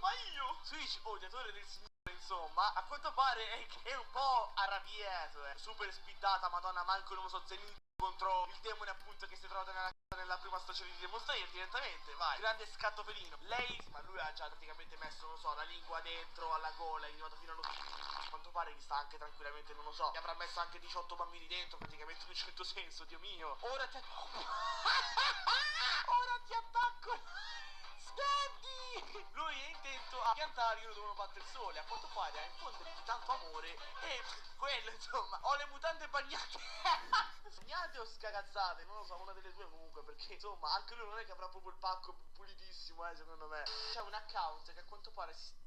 ma io? Switch, odiatore del signore, insomma, a quanto pare è un po' arrabbiato, super spiddata, madonna, manco non lo so, Zenith contro il demone appunto che si è trovato nella prima stagione di Demon Slayer direttamente, vai, grande scatto felino. Lei, ma lui ha già praticamente messo, non lo so, la lingua dentro alla gola, è arrivato fino allo... A quanto pare che sta anche tranquillamente, non lo so, che avrà messo anche 18 bambini dentro, praticamente in un certo senso, Dio mio. Ora ti attacco. Steady! Lui è intento a piantare, io lo devono battere il sole. A quanto pare a infondergli tanto amore. E quello, insomma, ho le mutande bagnate. Bagnate o scagazzate? Non lo so, una delle due comunque. Perché, insomma, anche lui non è che avrà proprio il pacco pulitissimo, secondo me. C'è un account che a quanto pare si...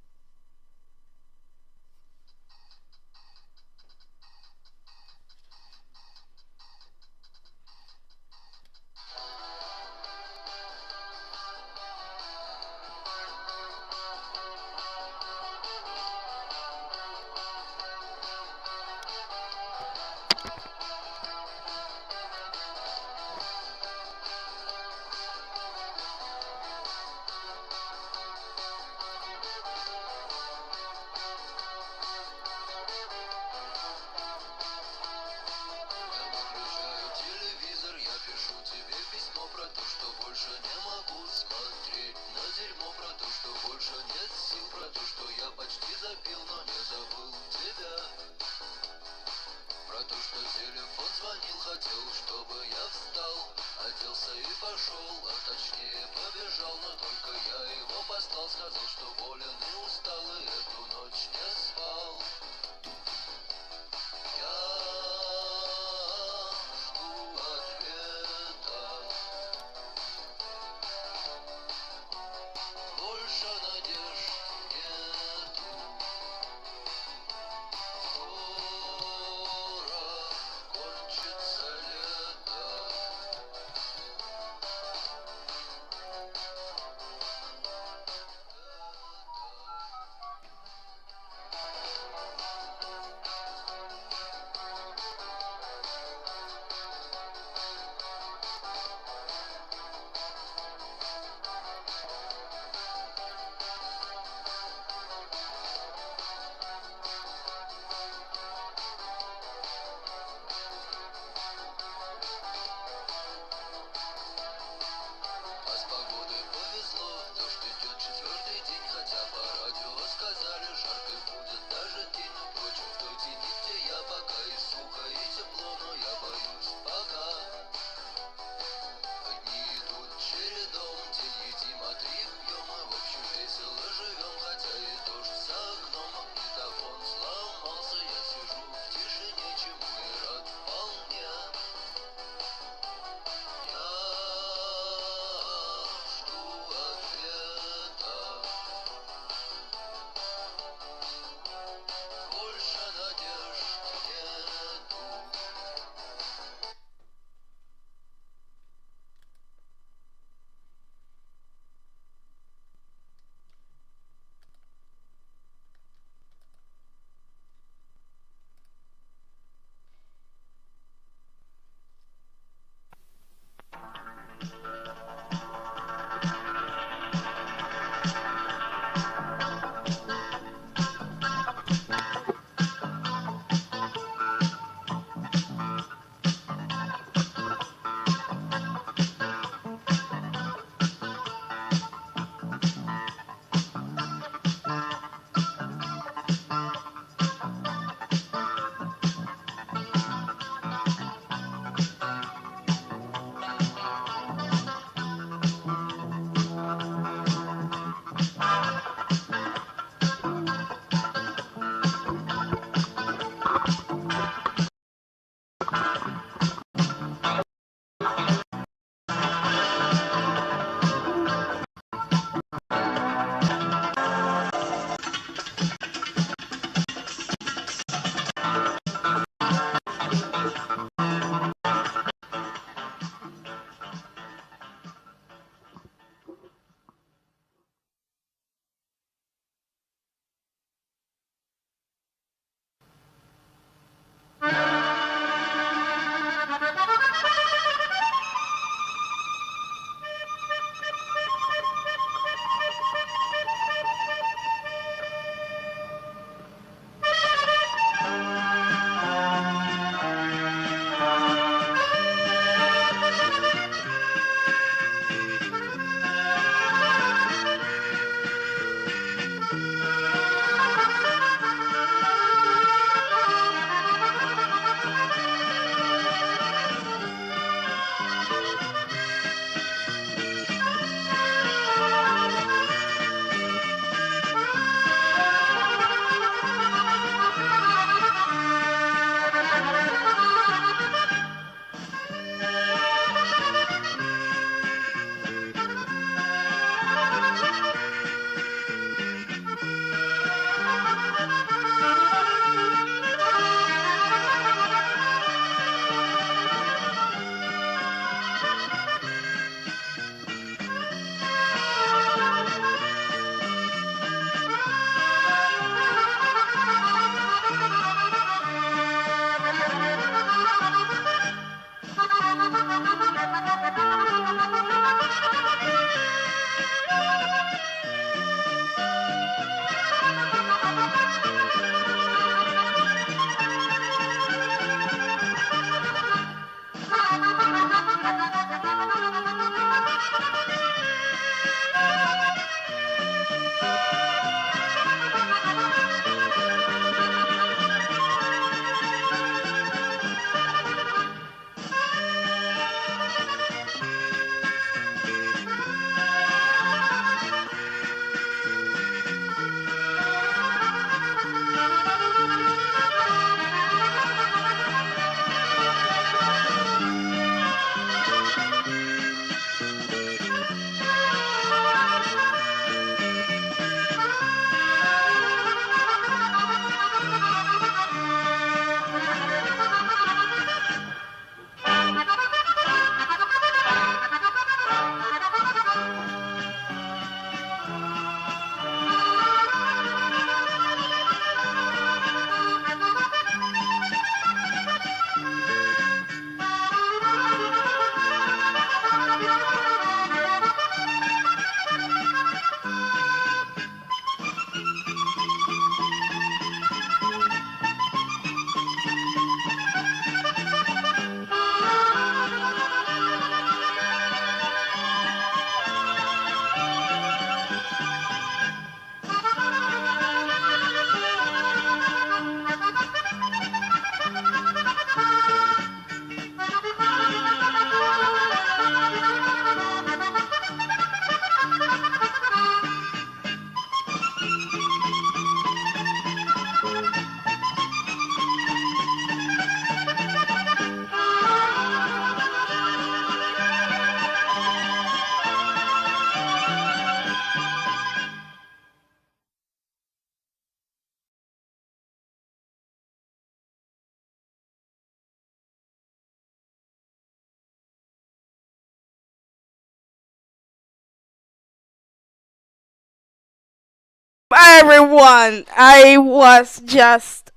everyone. I was just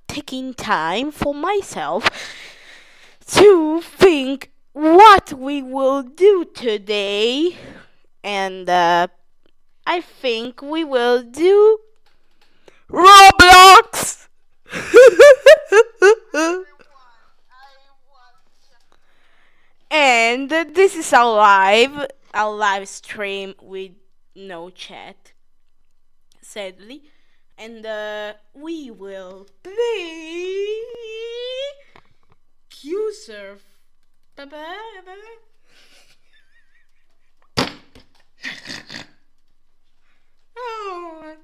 taking time for myself to think what we will do today, and I think we will do Roblox. And this is a live stream with no chat, sadly, and we will play Q-Surf. Bye bye. Oh,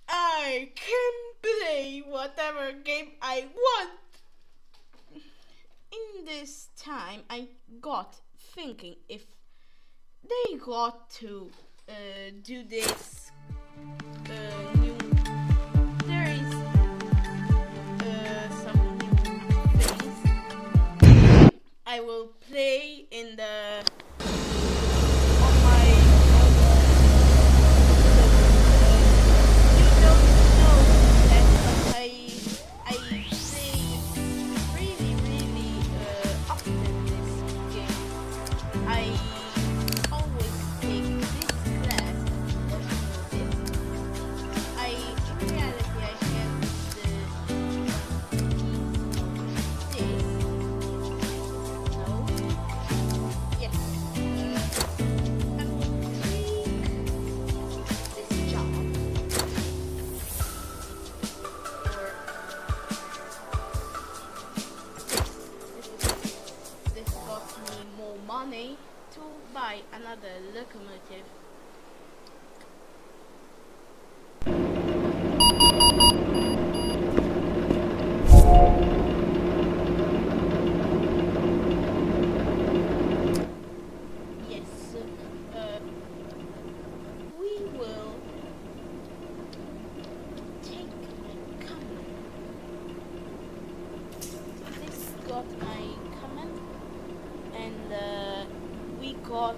I can play whatever game I want. In this time, I got thinking if they got to do this new. There is some new things. I will play in the on my you don't know that, but I play really often this game. I always take this class. In reality I have this. No. Yes. I will take this job. This got me more money to buy another locomotive. Yes, we will take command. This got my command, and we got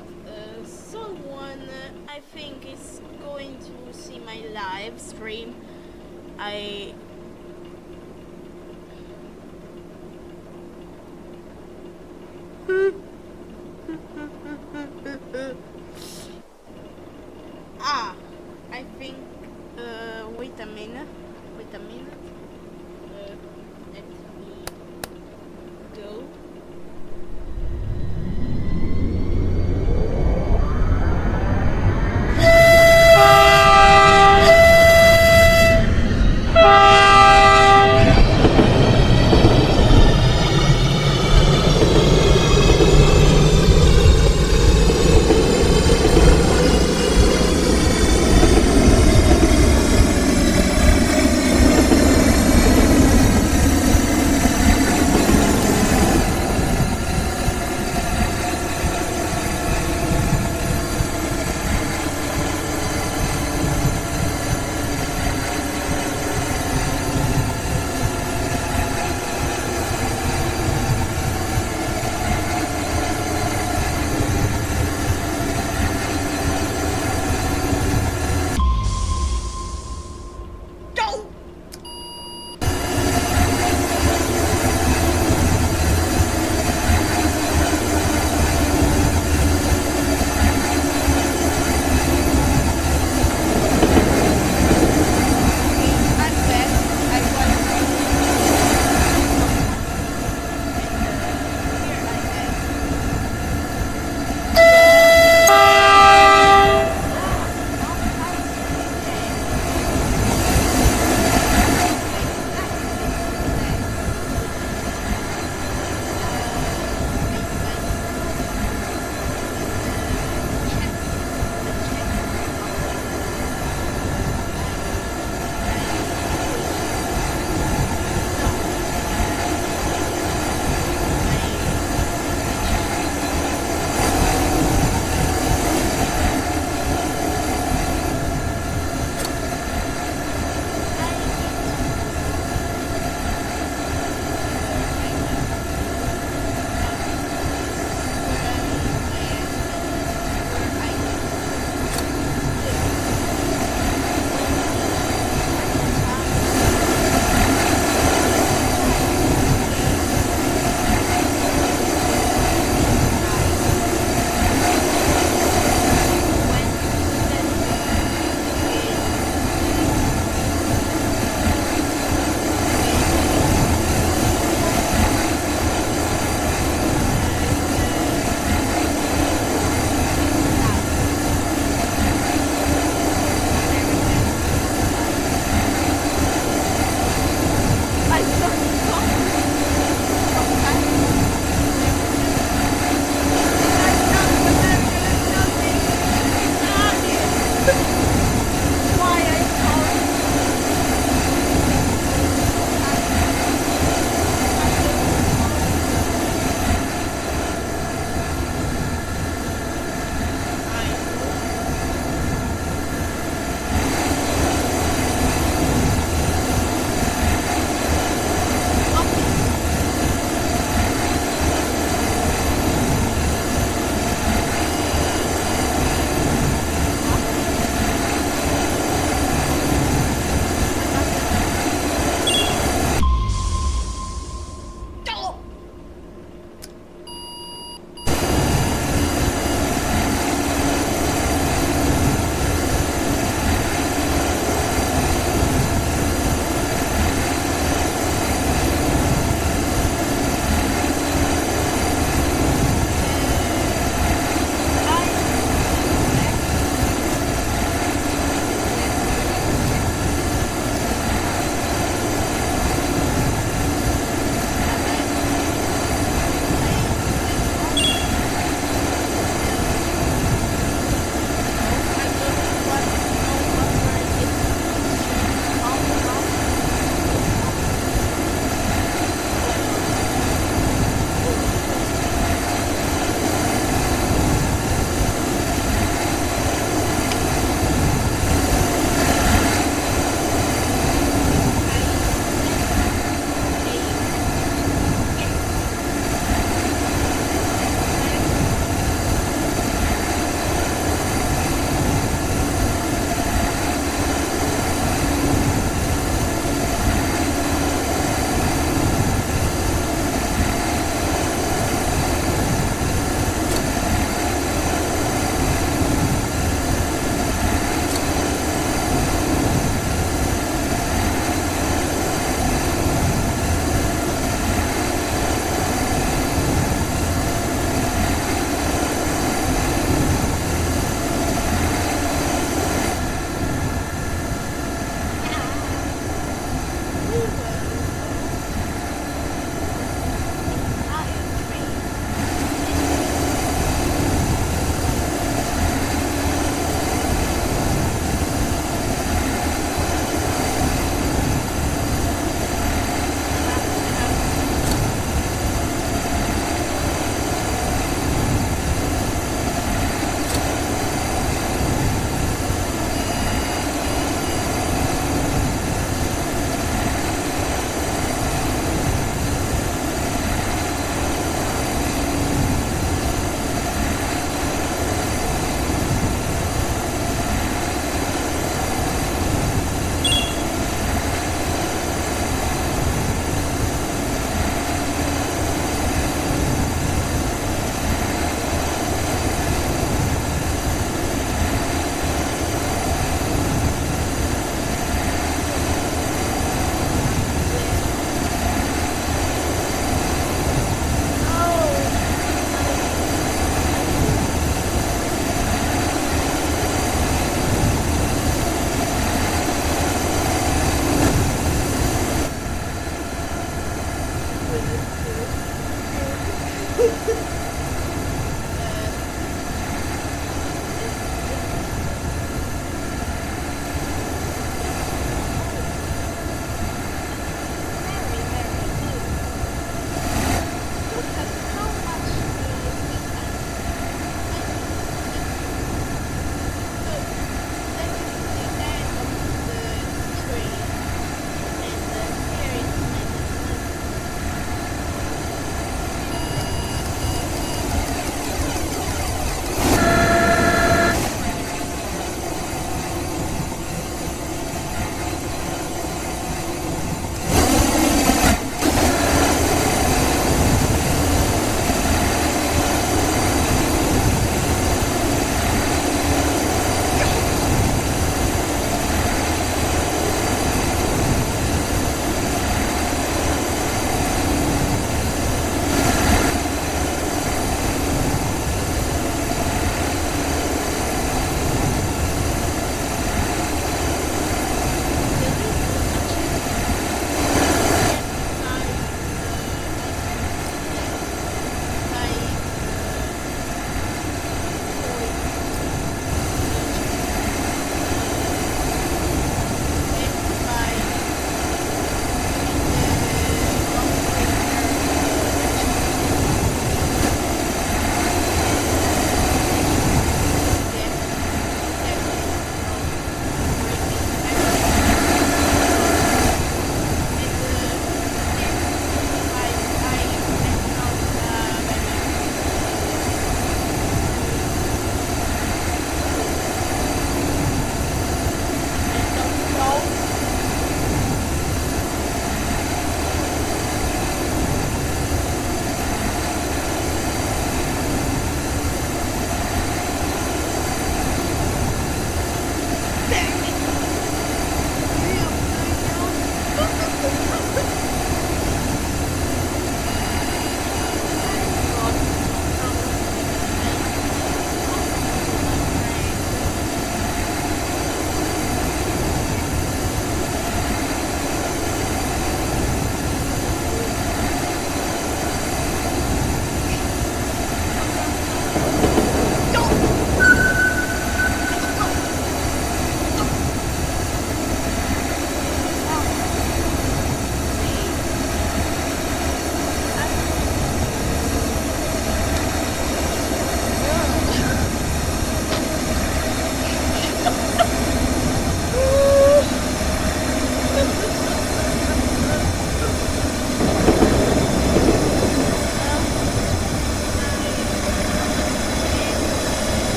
someone I think is going to see my live stream. I think wait a minute. Let me go.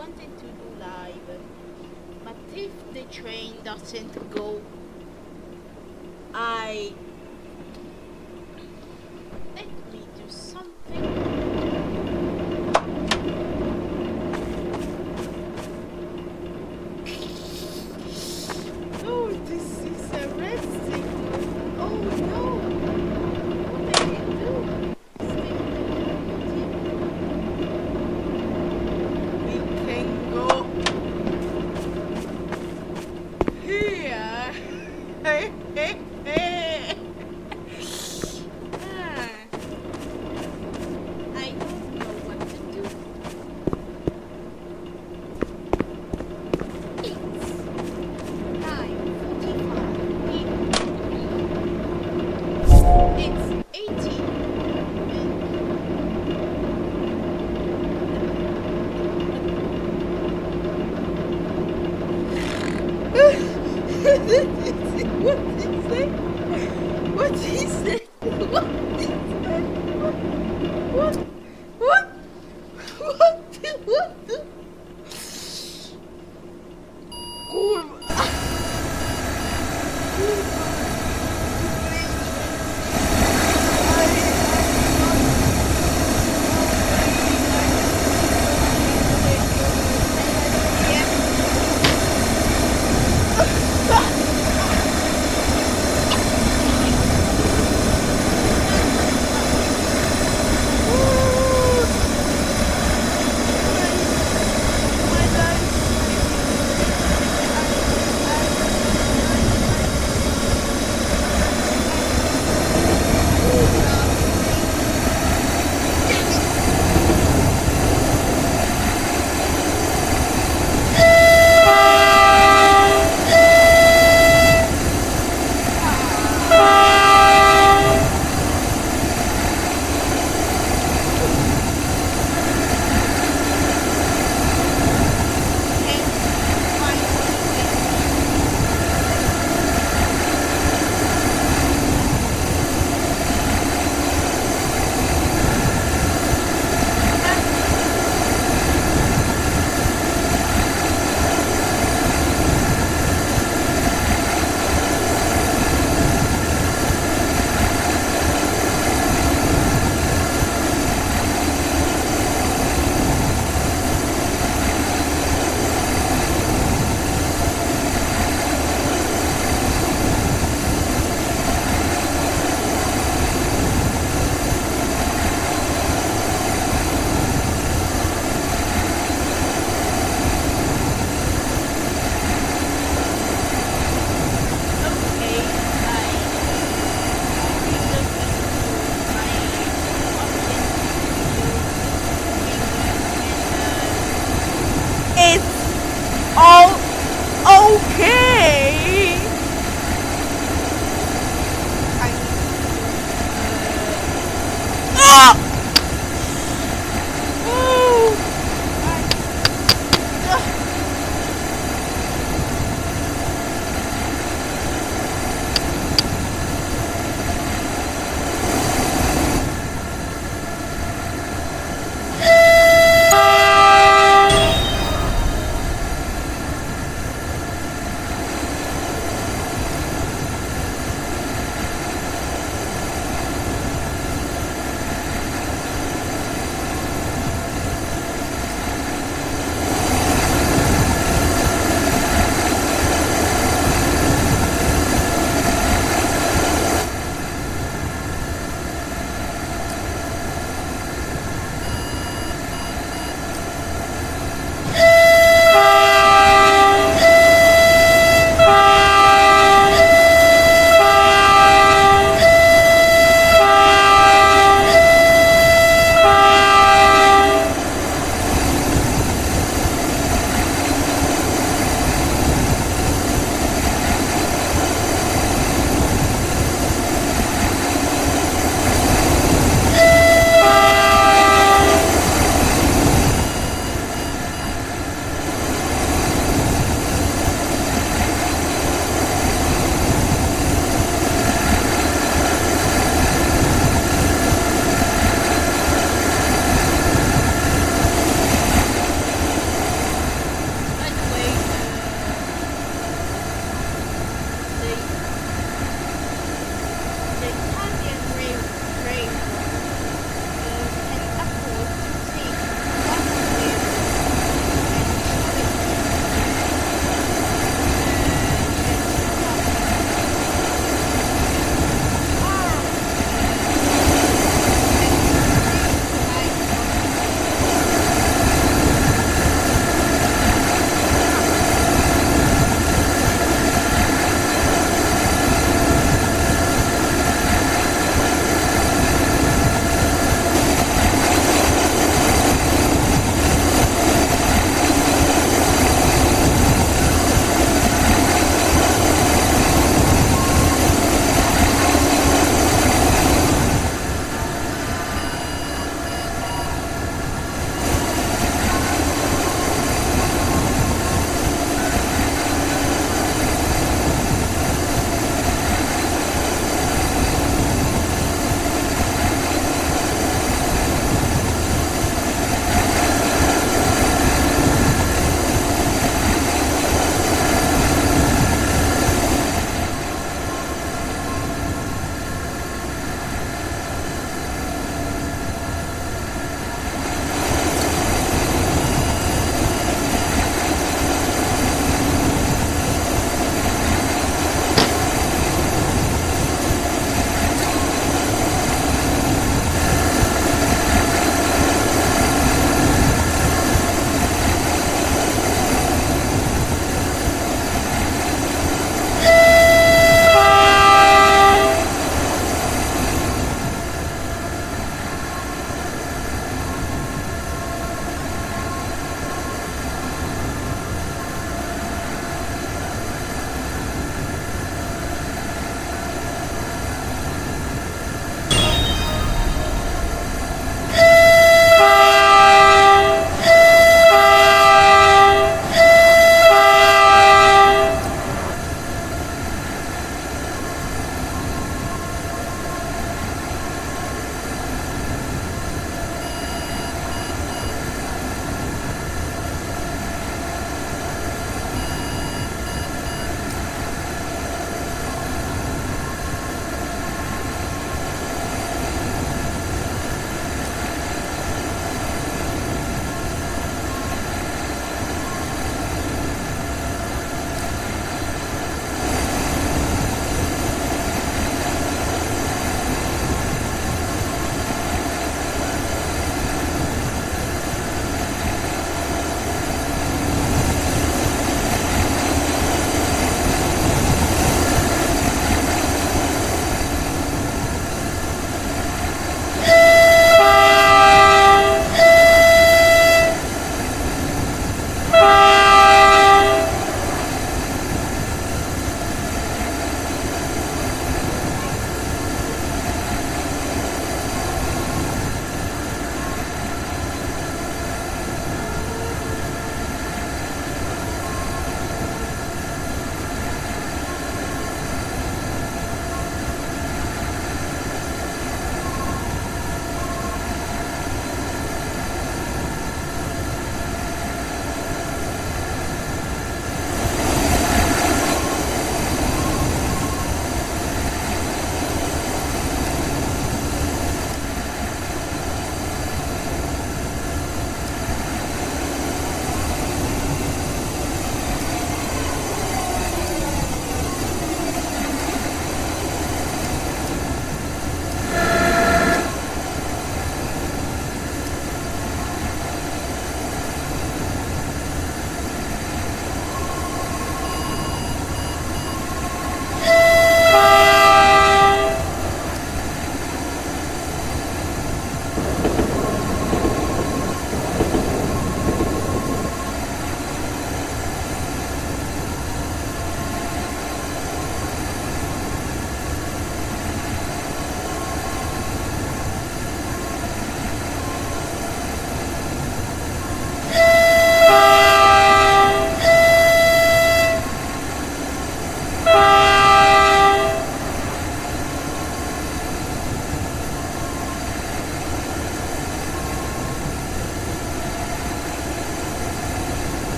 wanted to do live, but if the train doesn't go, let me do something. Oh, this is arresting. Oh no! What did I do? We can go here. Hey, hey, hey. I don't know what to do. It's 9:45. It's 18. What is that? What is that? What? What? What the? Kurwa.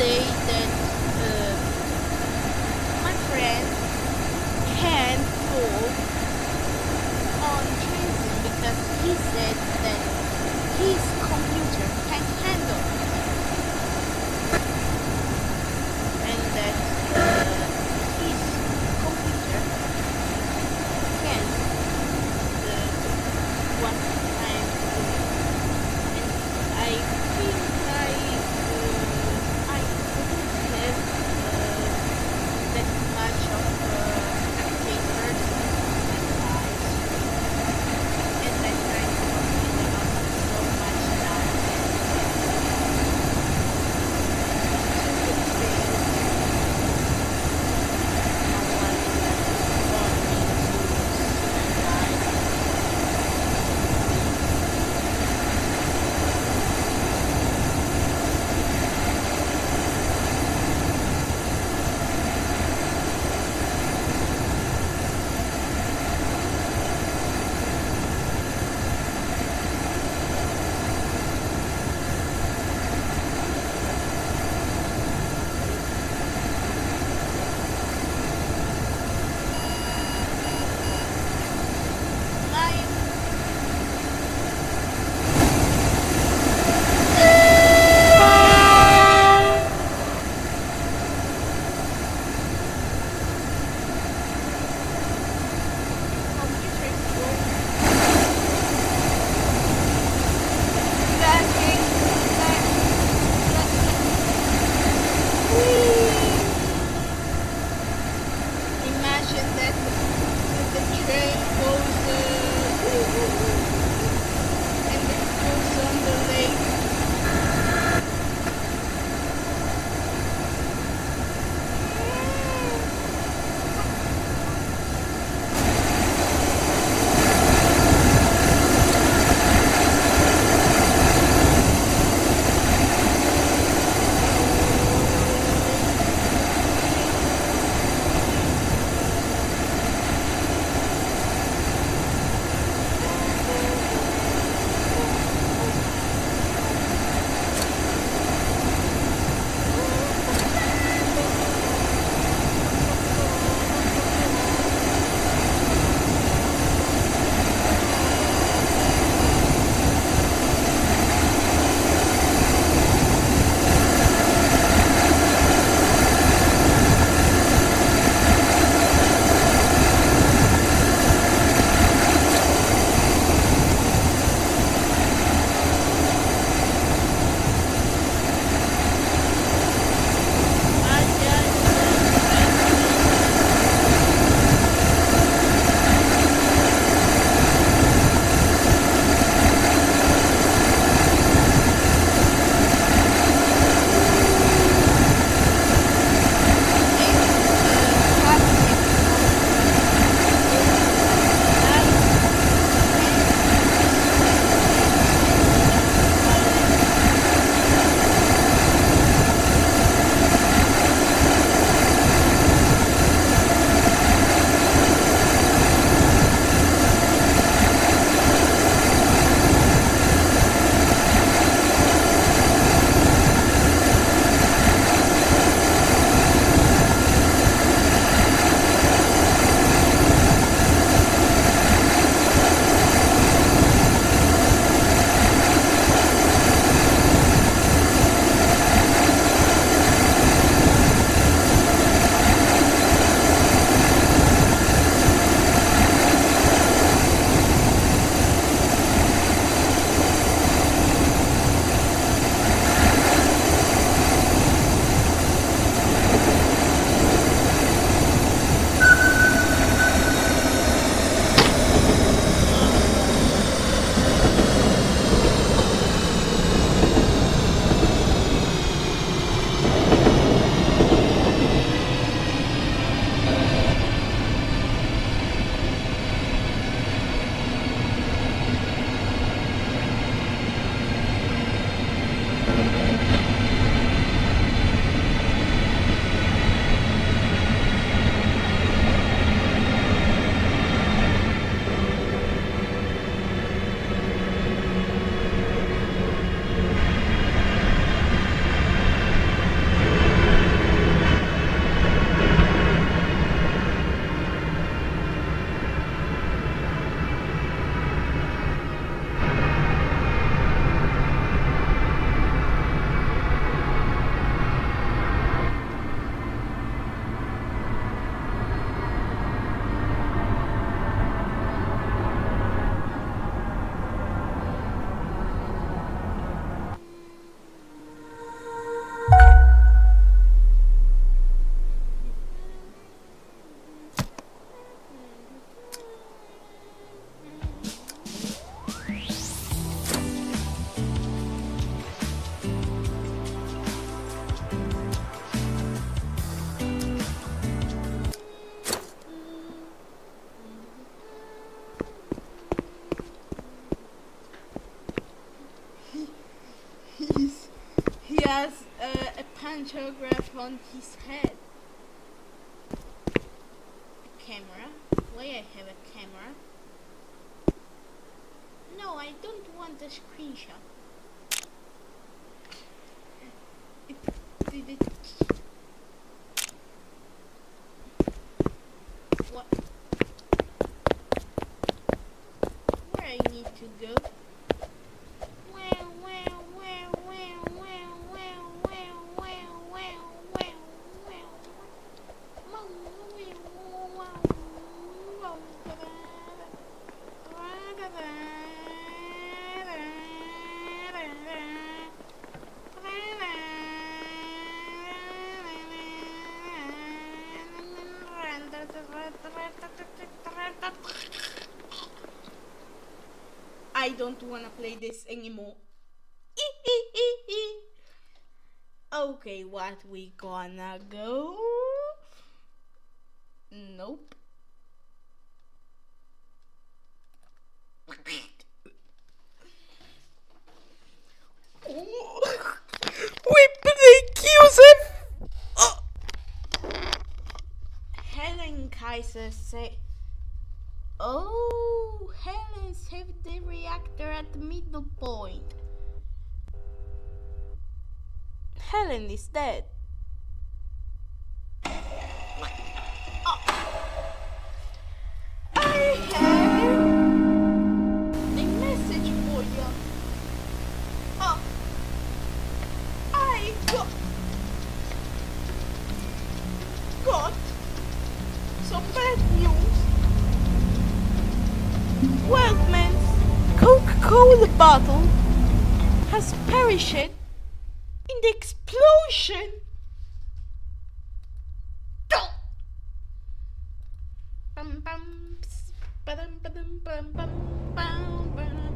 say that my friend can't go on treason because he said that his computer can't handle it. And that his computer can't do what I'm doing. And I feel like I couldn't has a pantograph on his head. A camera? Why I have a camera? No, I don't want a screenshot. What? Where I need to go? I don't wanna play this anymore. Okay, what we gonna go? Nope. We play Joseph. Helen Kaiser say. Oh, Helen saved the reactor at the middle point. Helen is dead. Oh. I have a message for you. Oh, I got some bad news. Wildman's Coca-Cola bottle has perished in the explosion. Bum, bum, ps, ba-dum, ba-dum, bum, bum, bum, bum,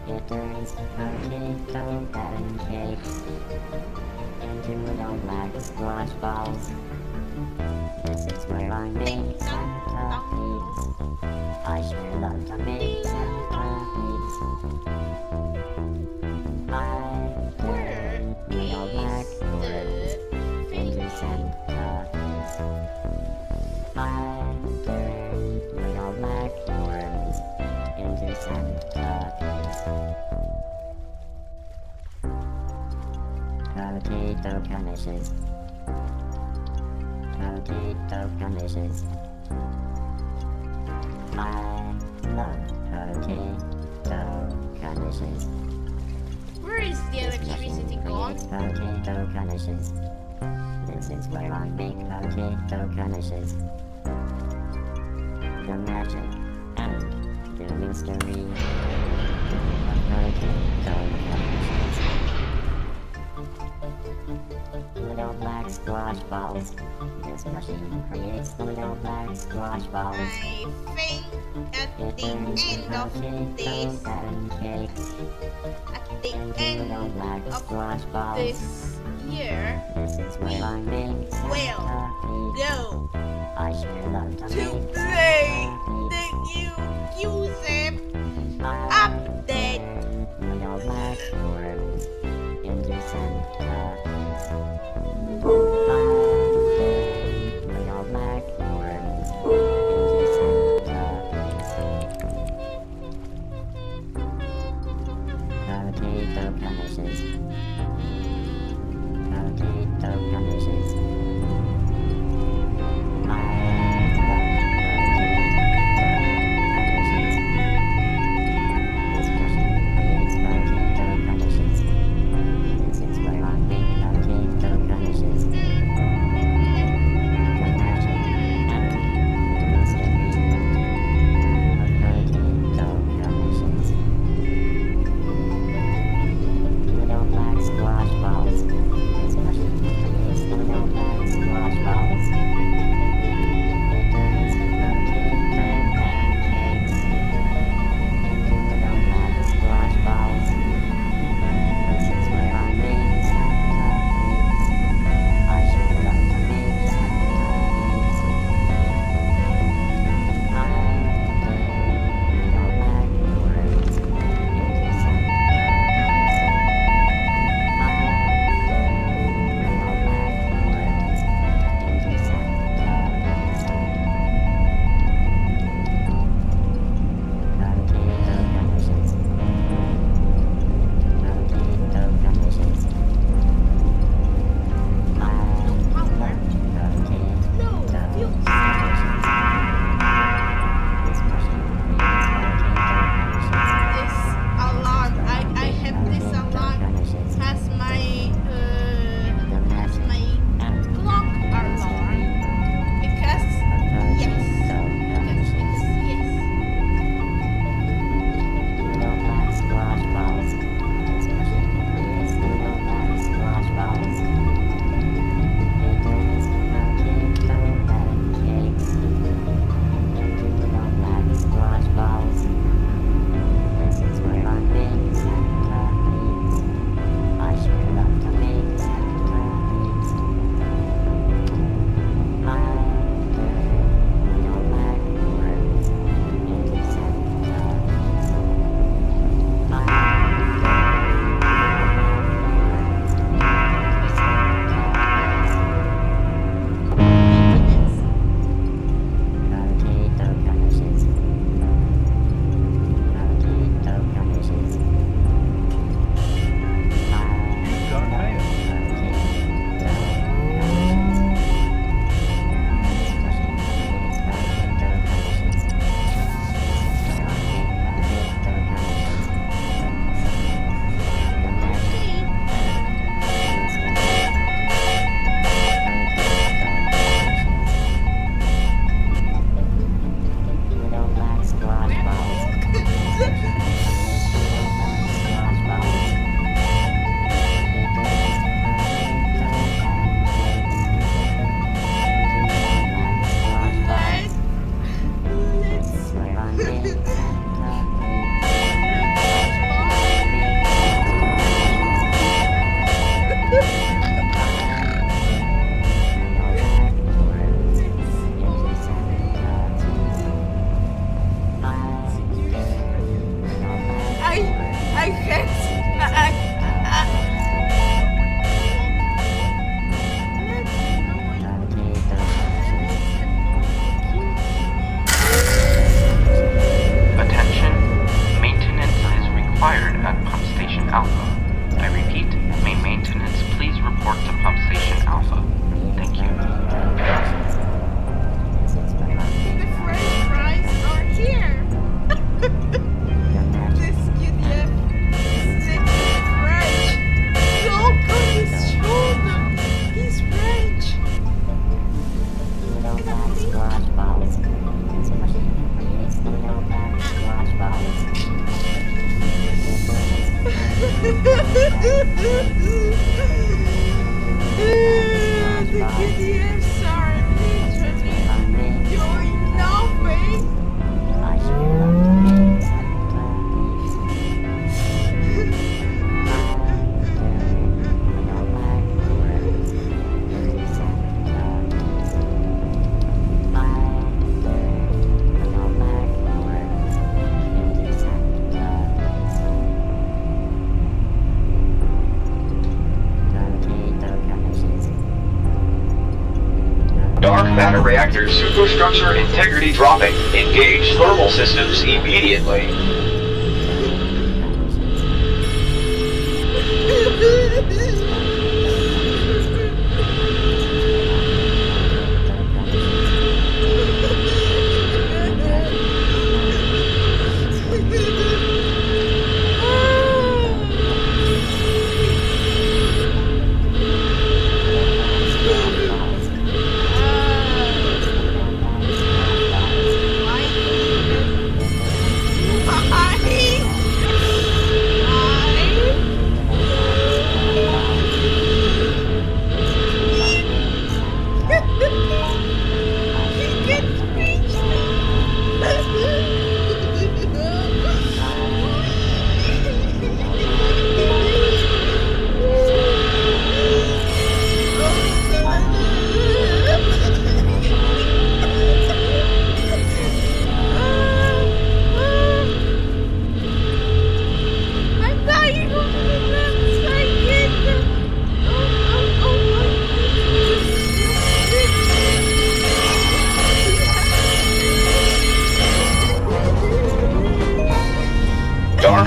It turns potato pancakes into little black squash balls. This is where I make Santa Feast. I sure love to make Santa Feast. I turn little black worms into Santa Feast. I turn little black worms into Santa Feast. Potato commissions. Potato commissions. I love potato commissions. Where is the electricity gone? Potato commissions. This is where I make potato commissions. The magic and the mystery of potato commissions. Little black squash balls. This machine creates little black squash balls. I think at the end of this, at the end of this year, This is where I make Santa will Feast. go I sure love to to make play Santa Feast. the Joseph update. Little black worms into Santa Feast. Little black worms into Santa Feast. Potato conditions. Potato conditions. The QDFs are literally doing nothing. Dark matter reactor superstructure integrity dropping. Engage thermal systems immediately.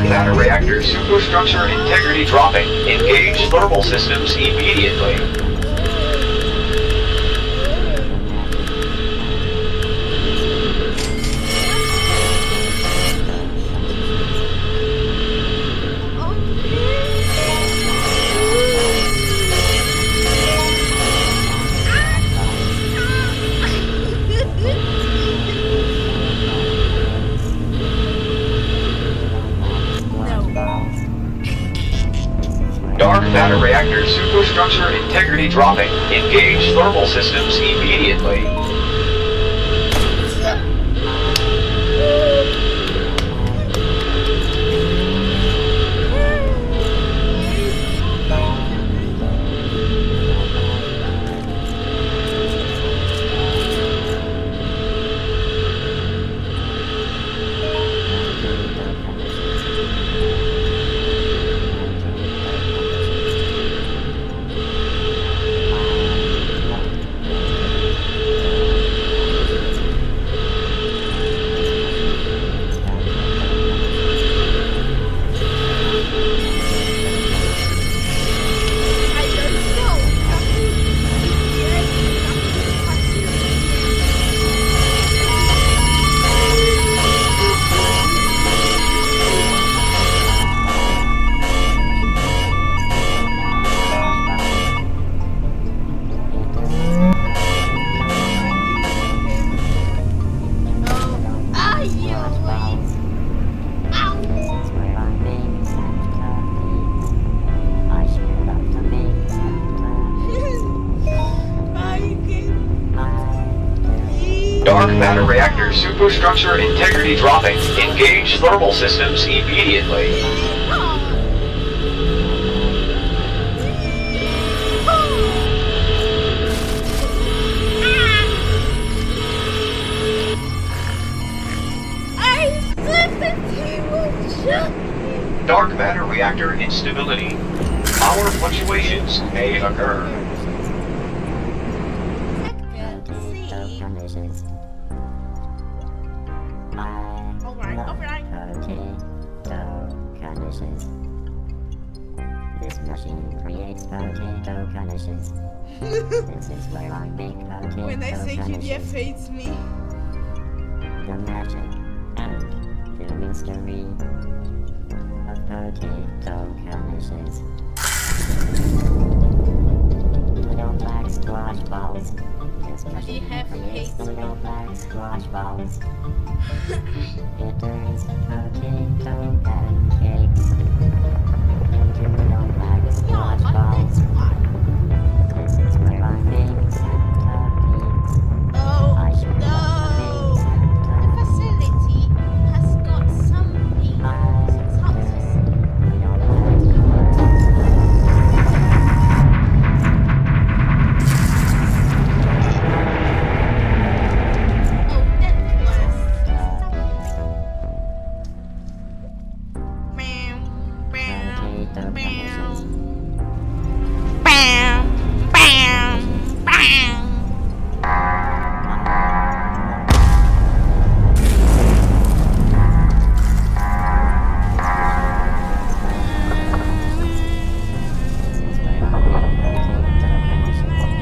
matter reactor superstructure integrity dropping. Engage thermal systems immediately. Dark matter reactor superstructure integrity dropping. Engage thermal systems immediately. Dark matter reactor superstructure integrity dropping. Engage thermal systems immediately. Dark matter reactor instability. Power fluctuations may occur. Conditions. Alright. Potato conditions. This machine creates potato conditions. This is where I make potato When I say conditions. GDF hates me. The magic and the mystery of potato conditions. Little black squash balls. This machine GDF creates hates me. little black squash balls. It turns potato pancakes into little black No, squash but balls. that's why. This is where I make Santa cakes. Oh, I should no. love to The make Santa facility has got some houses. little black Oh, that was potato conditions.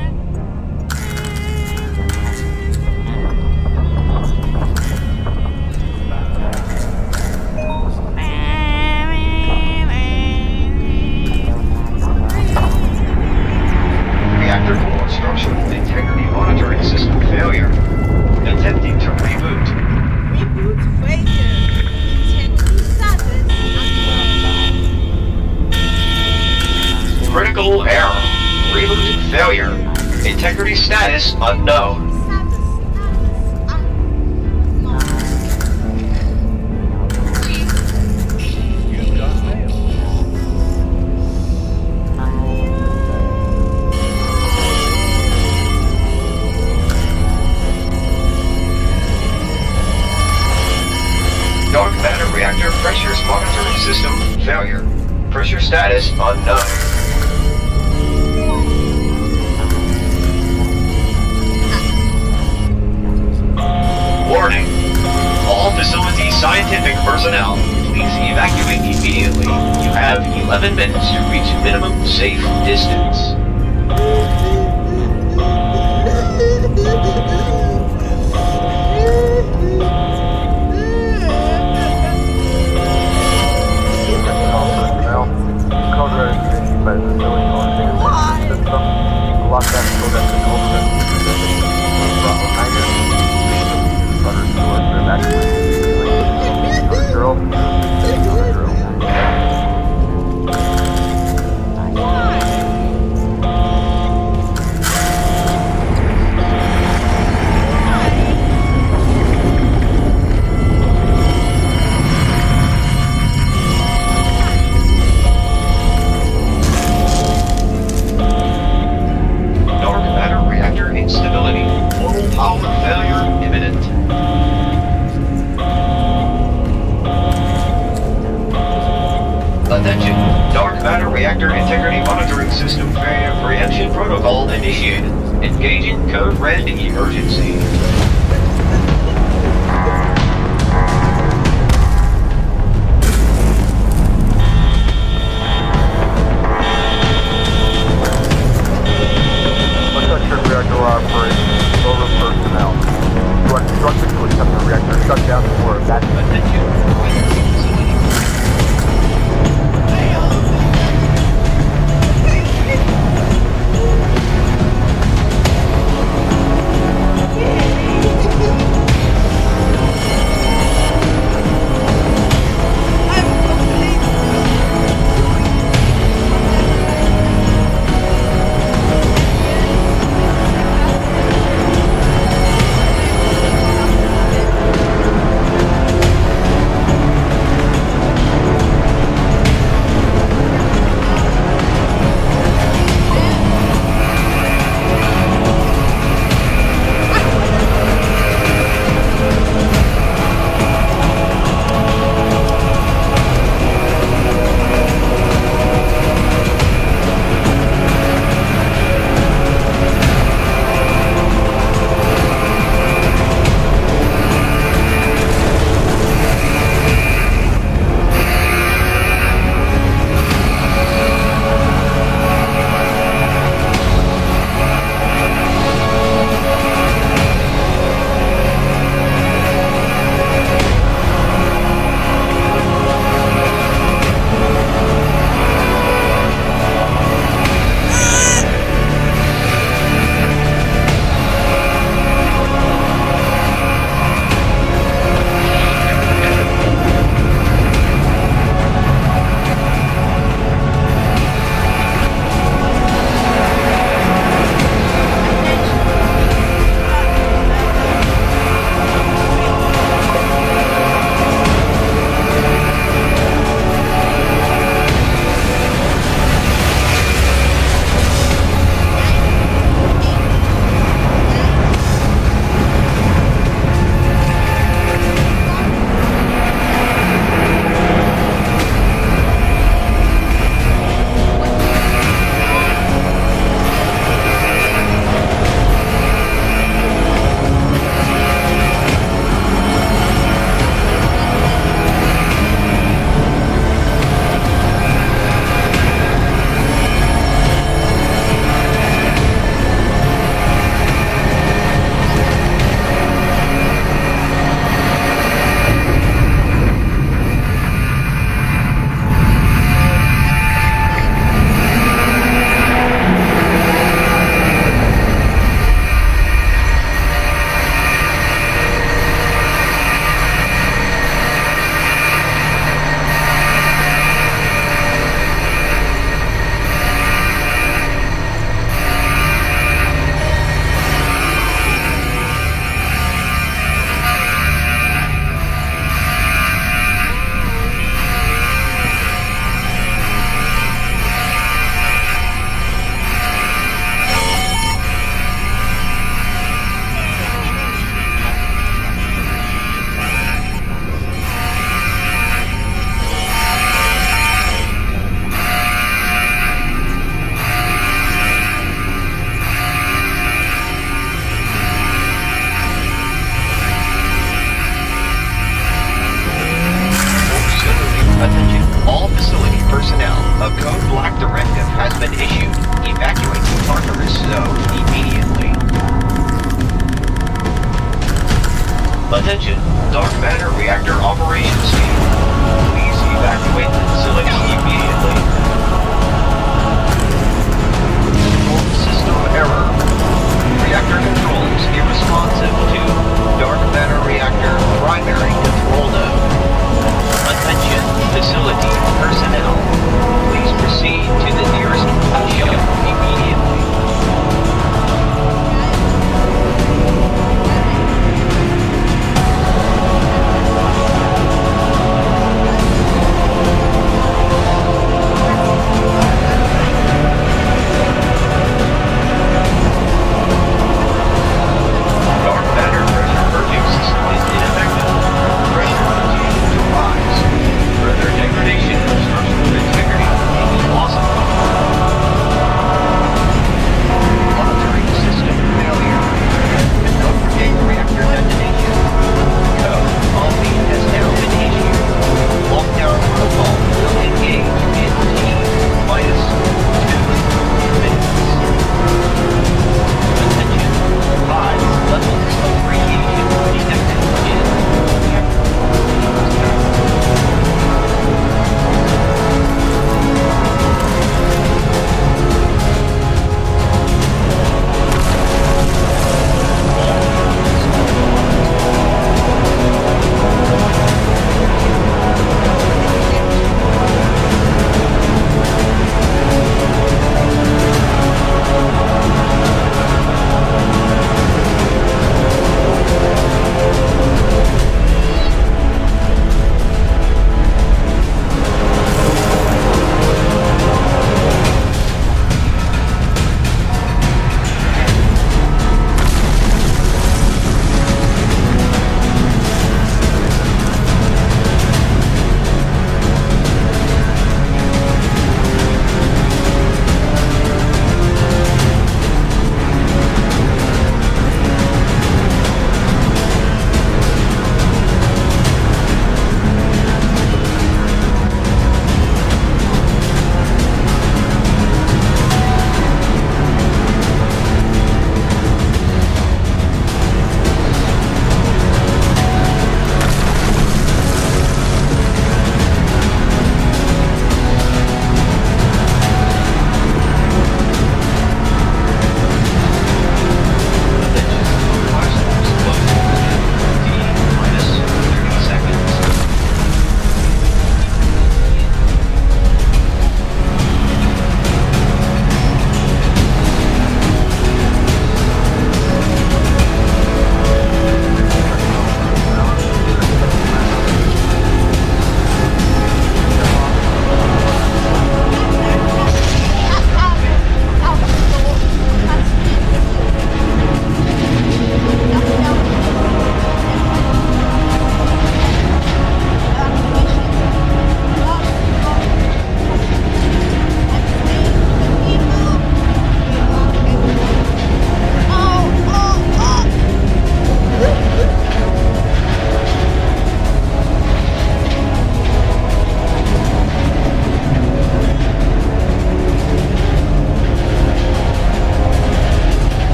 Reactor core structure integrity monitoring system failure. Attempting to reboot. Reboot failure. Integrity status unknown. Critical error. Reboot failure. Integrity status unknown. Status unknown. Dark matter reactor pressures monitoring system failure. Pressure status unknown. Warning. All facility scientific personnel, please evacuate immediately. You have 11 minutes to reach minimum safe distance. Personnel, code red is issued by the facility on the system. Lockdown code after culprit. Bravo Niner. Butter store to evacuate. Other girl. Other girl. Dark matter reactor instability. Total power failure imminent. Attention. Dark matter reactor integrity monitoring system failure preemption protocol initiated. Engaging code red emergency. Protection reactor operation. Over personnel. You are instructed to attempt the reactor shutdown before evacuation. Attention. Yeah.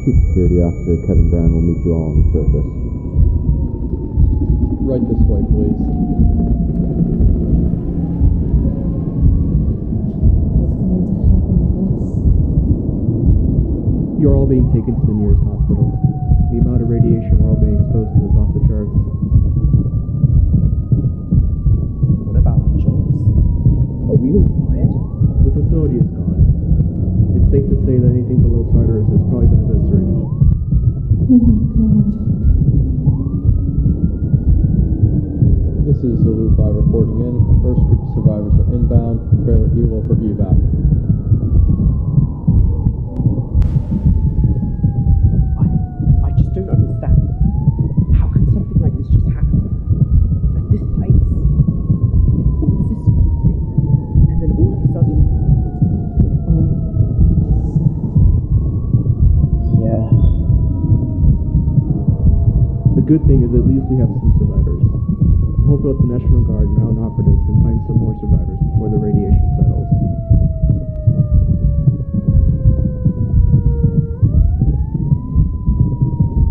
Chief Security Officer Kevin Brown will meet you all on the surface. Right this way, please. You're all being taken to the nearest hospital. The amount of radiation we're all being exposed to is off the charts. What about our jobs? Are we all fired? The facility is gone. It's safe to say that anything below Tartarus has probably been eviscerated. Oh my god. This is Zulu 5 reporting in. First group of survivors are inbound. Prepare helo for evac. I just don't understand. How can something like this just happen? At this place? All the systems were green. And then all of a sudden... Yeah. The good thing is at least we have some survivors. I'm hopeful that the National Guard and our own operatives can find some more survivors before the radiation settles.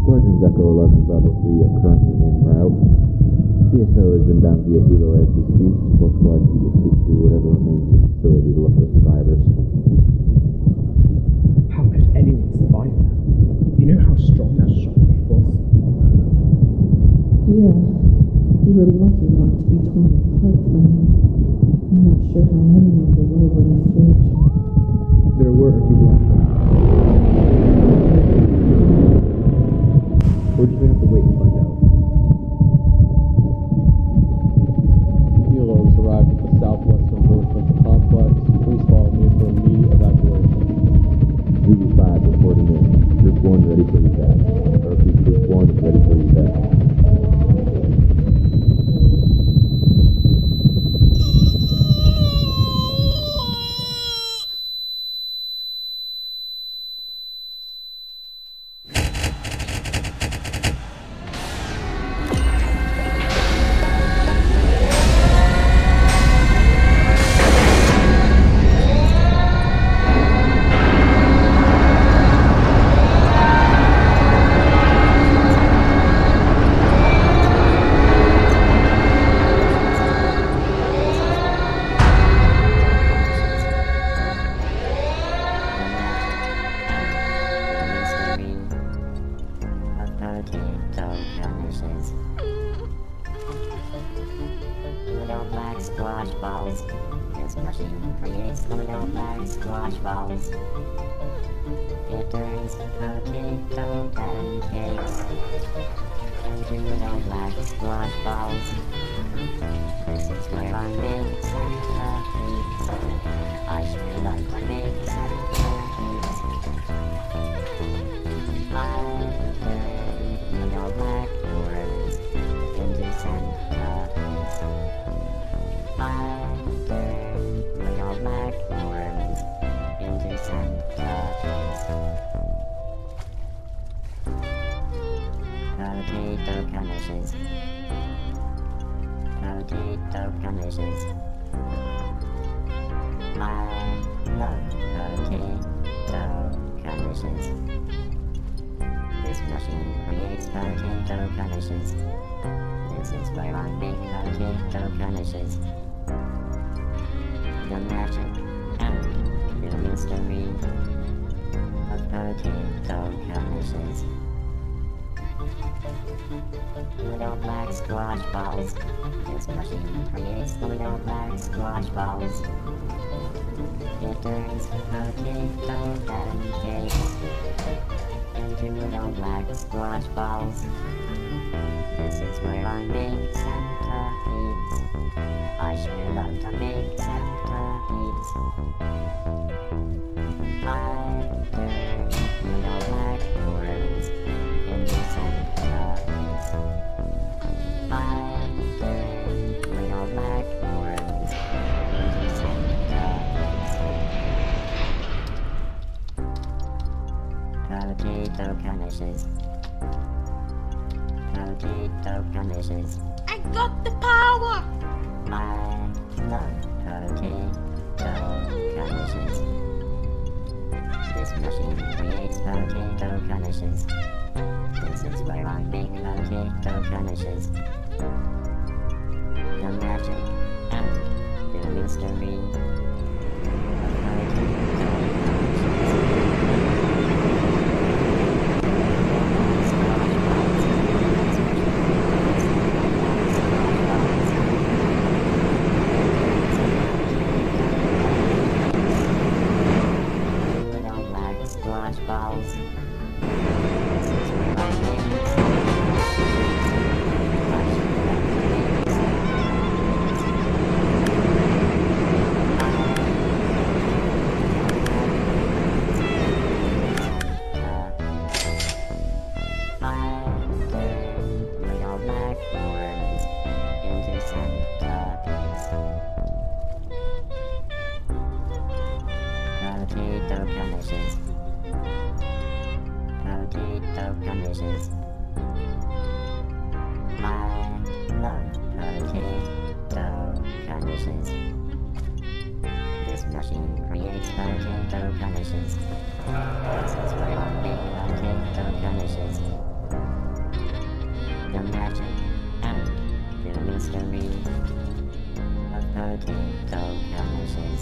Squadrons Echo 11 Bravo 3 are currently en route. CSO is inbound via helo as we speak. Both squads will speak through whatever remains of the facility to look for survivors. How could anyone survive that? You know how strong that shockwave was? Yeah. We were lucky not to be torn apart from him. I'm not sure how many more below would have saved. There were a few left. We're just gonna have to wait and find out. Helos arrived at the southwestern portion of the complex. Please follow me for immediate evacuation. Zulu 5 reporting in. Group 1 ready for evac. Or Group 1 is ready for evac. Little black squash balls. This machine creates little black squash balls. It turns potato pancakes into little black squash balls. This is where I make centipedes. I sure like to make centipedes. I turn little black worms into centipedes. I turn little black worms into centipedes. Potato conditions. Potato conditions. I love potato conditions. This machine creates potato conditions. This is where I make potato conditions. The magic and the mystery of potato conditions. Little black squash balls. This machine creates little black squash balls. It turns potato pancakes into little black squash balls. This is where I make centipedes. I sure love to make centipedes. I turn little black worms into centipedes. I turn little black worms into centipedes. Potato conditions. Potato conditions. I got the power! I love potato conditions. This machine creates potato conditions. This is where I make potato conditions. The magic and the mystery of squash balls. This is where I make little black worms into centipedes. Potato conditions. Potato conditions. I love potato conditions. This machine creates potato conditions. This is where I make potato conditions. The magic and the mystery of potato conditions.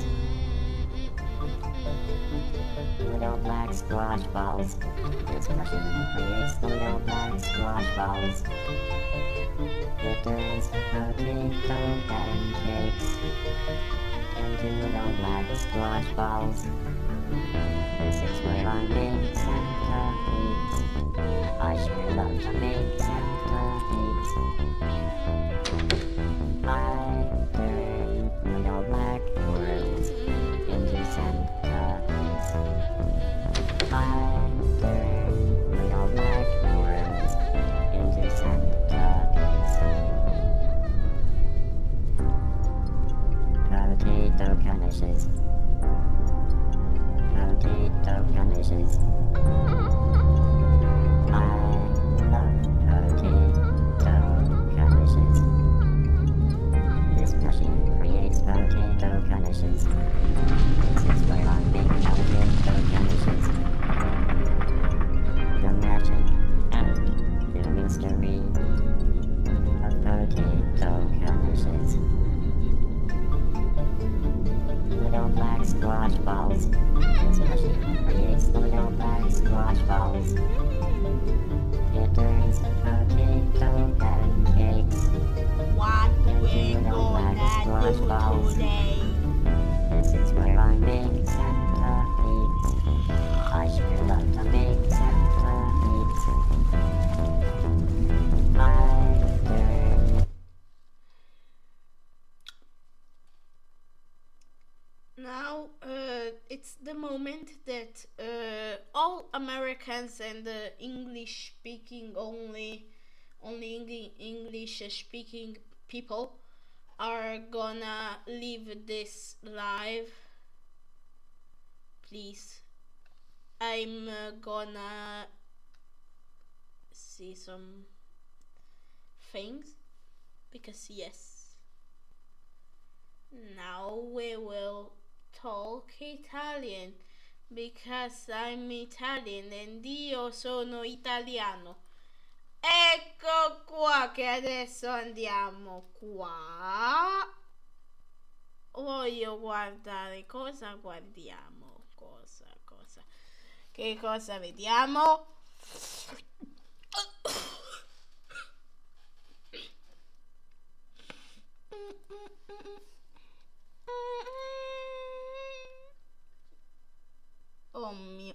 Little black squash balls. This machine creates little black squash balls. It turns potato pancakes into little black squash balls. This is where I make centipedes. I sure love to make centipedes. I turn little black worms into centipedes. I turn little black worms into centipedes. Potato conditions. Potato conditions. I love potato conditions. This machine creates potato conditions. This is where I make potato conditions. The magic and the mystery of potato conditions. Little black squash balls. This machine creates little black squash balls. It turns potato pancakes What we into little black gonna squash do balls. today? This is where I make centipedes. I sure love to make centipedes. I turn. Now, it's the moment that all Americans and English speaking only English speaking people are gonna leave this live. Please, I'm gonna see some things because yes, now we will talk Italian because I'm Italian and io sono italiano. Ecco qua che adesso andiamo qua. Voglio guardare cosa guardiamo. Cosa. Che cosa vediamo? Oh mio.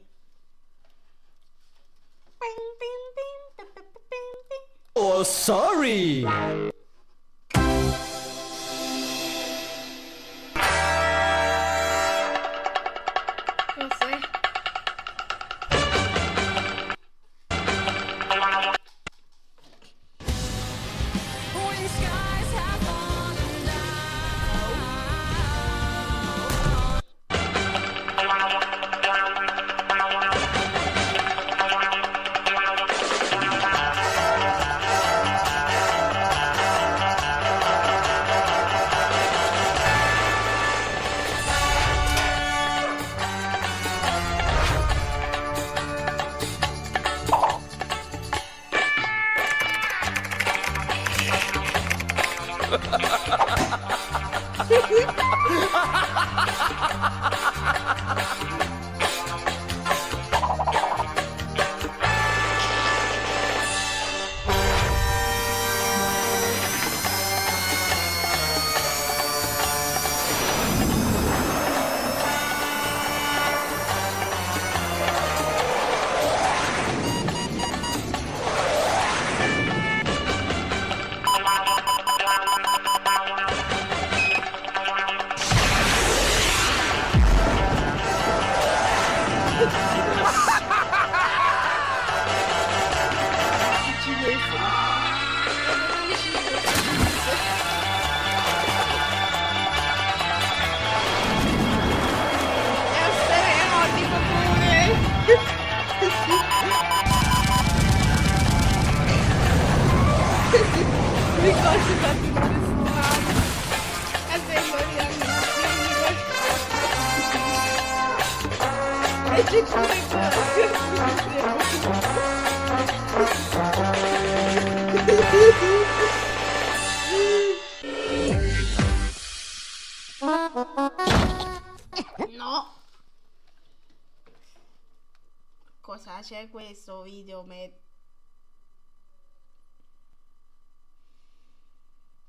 Oh, sorry! Cos'è? No. Cosa c'è questo video?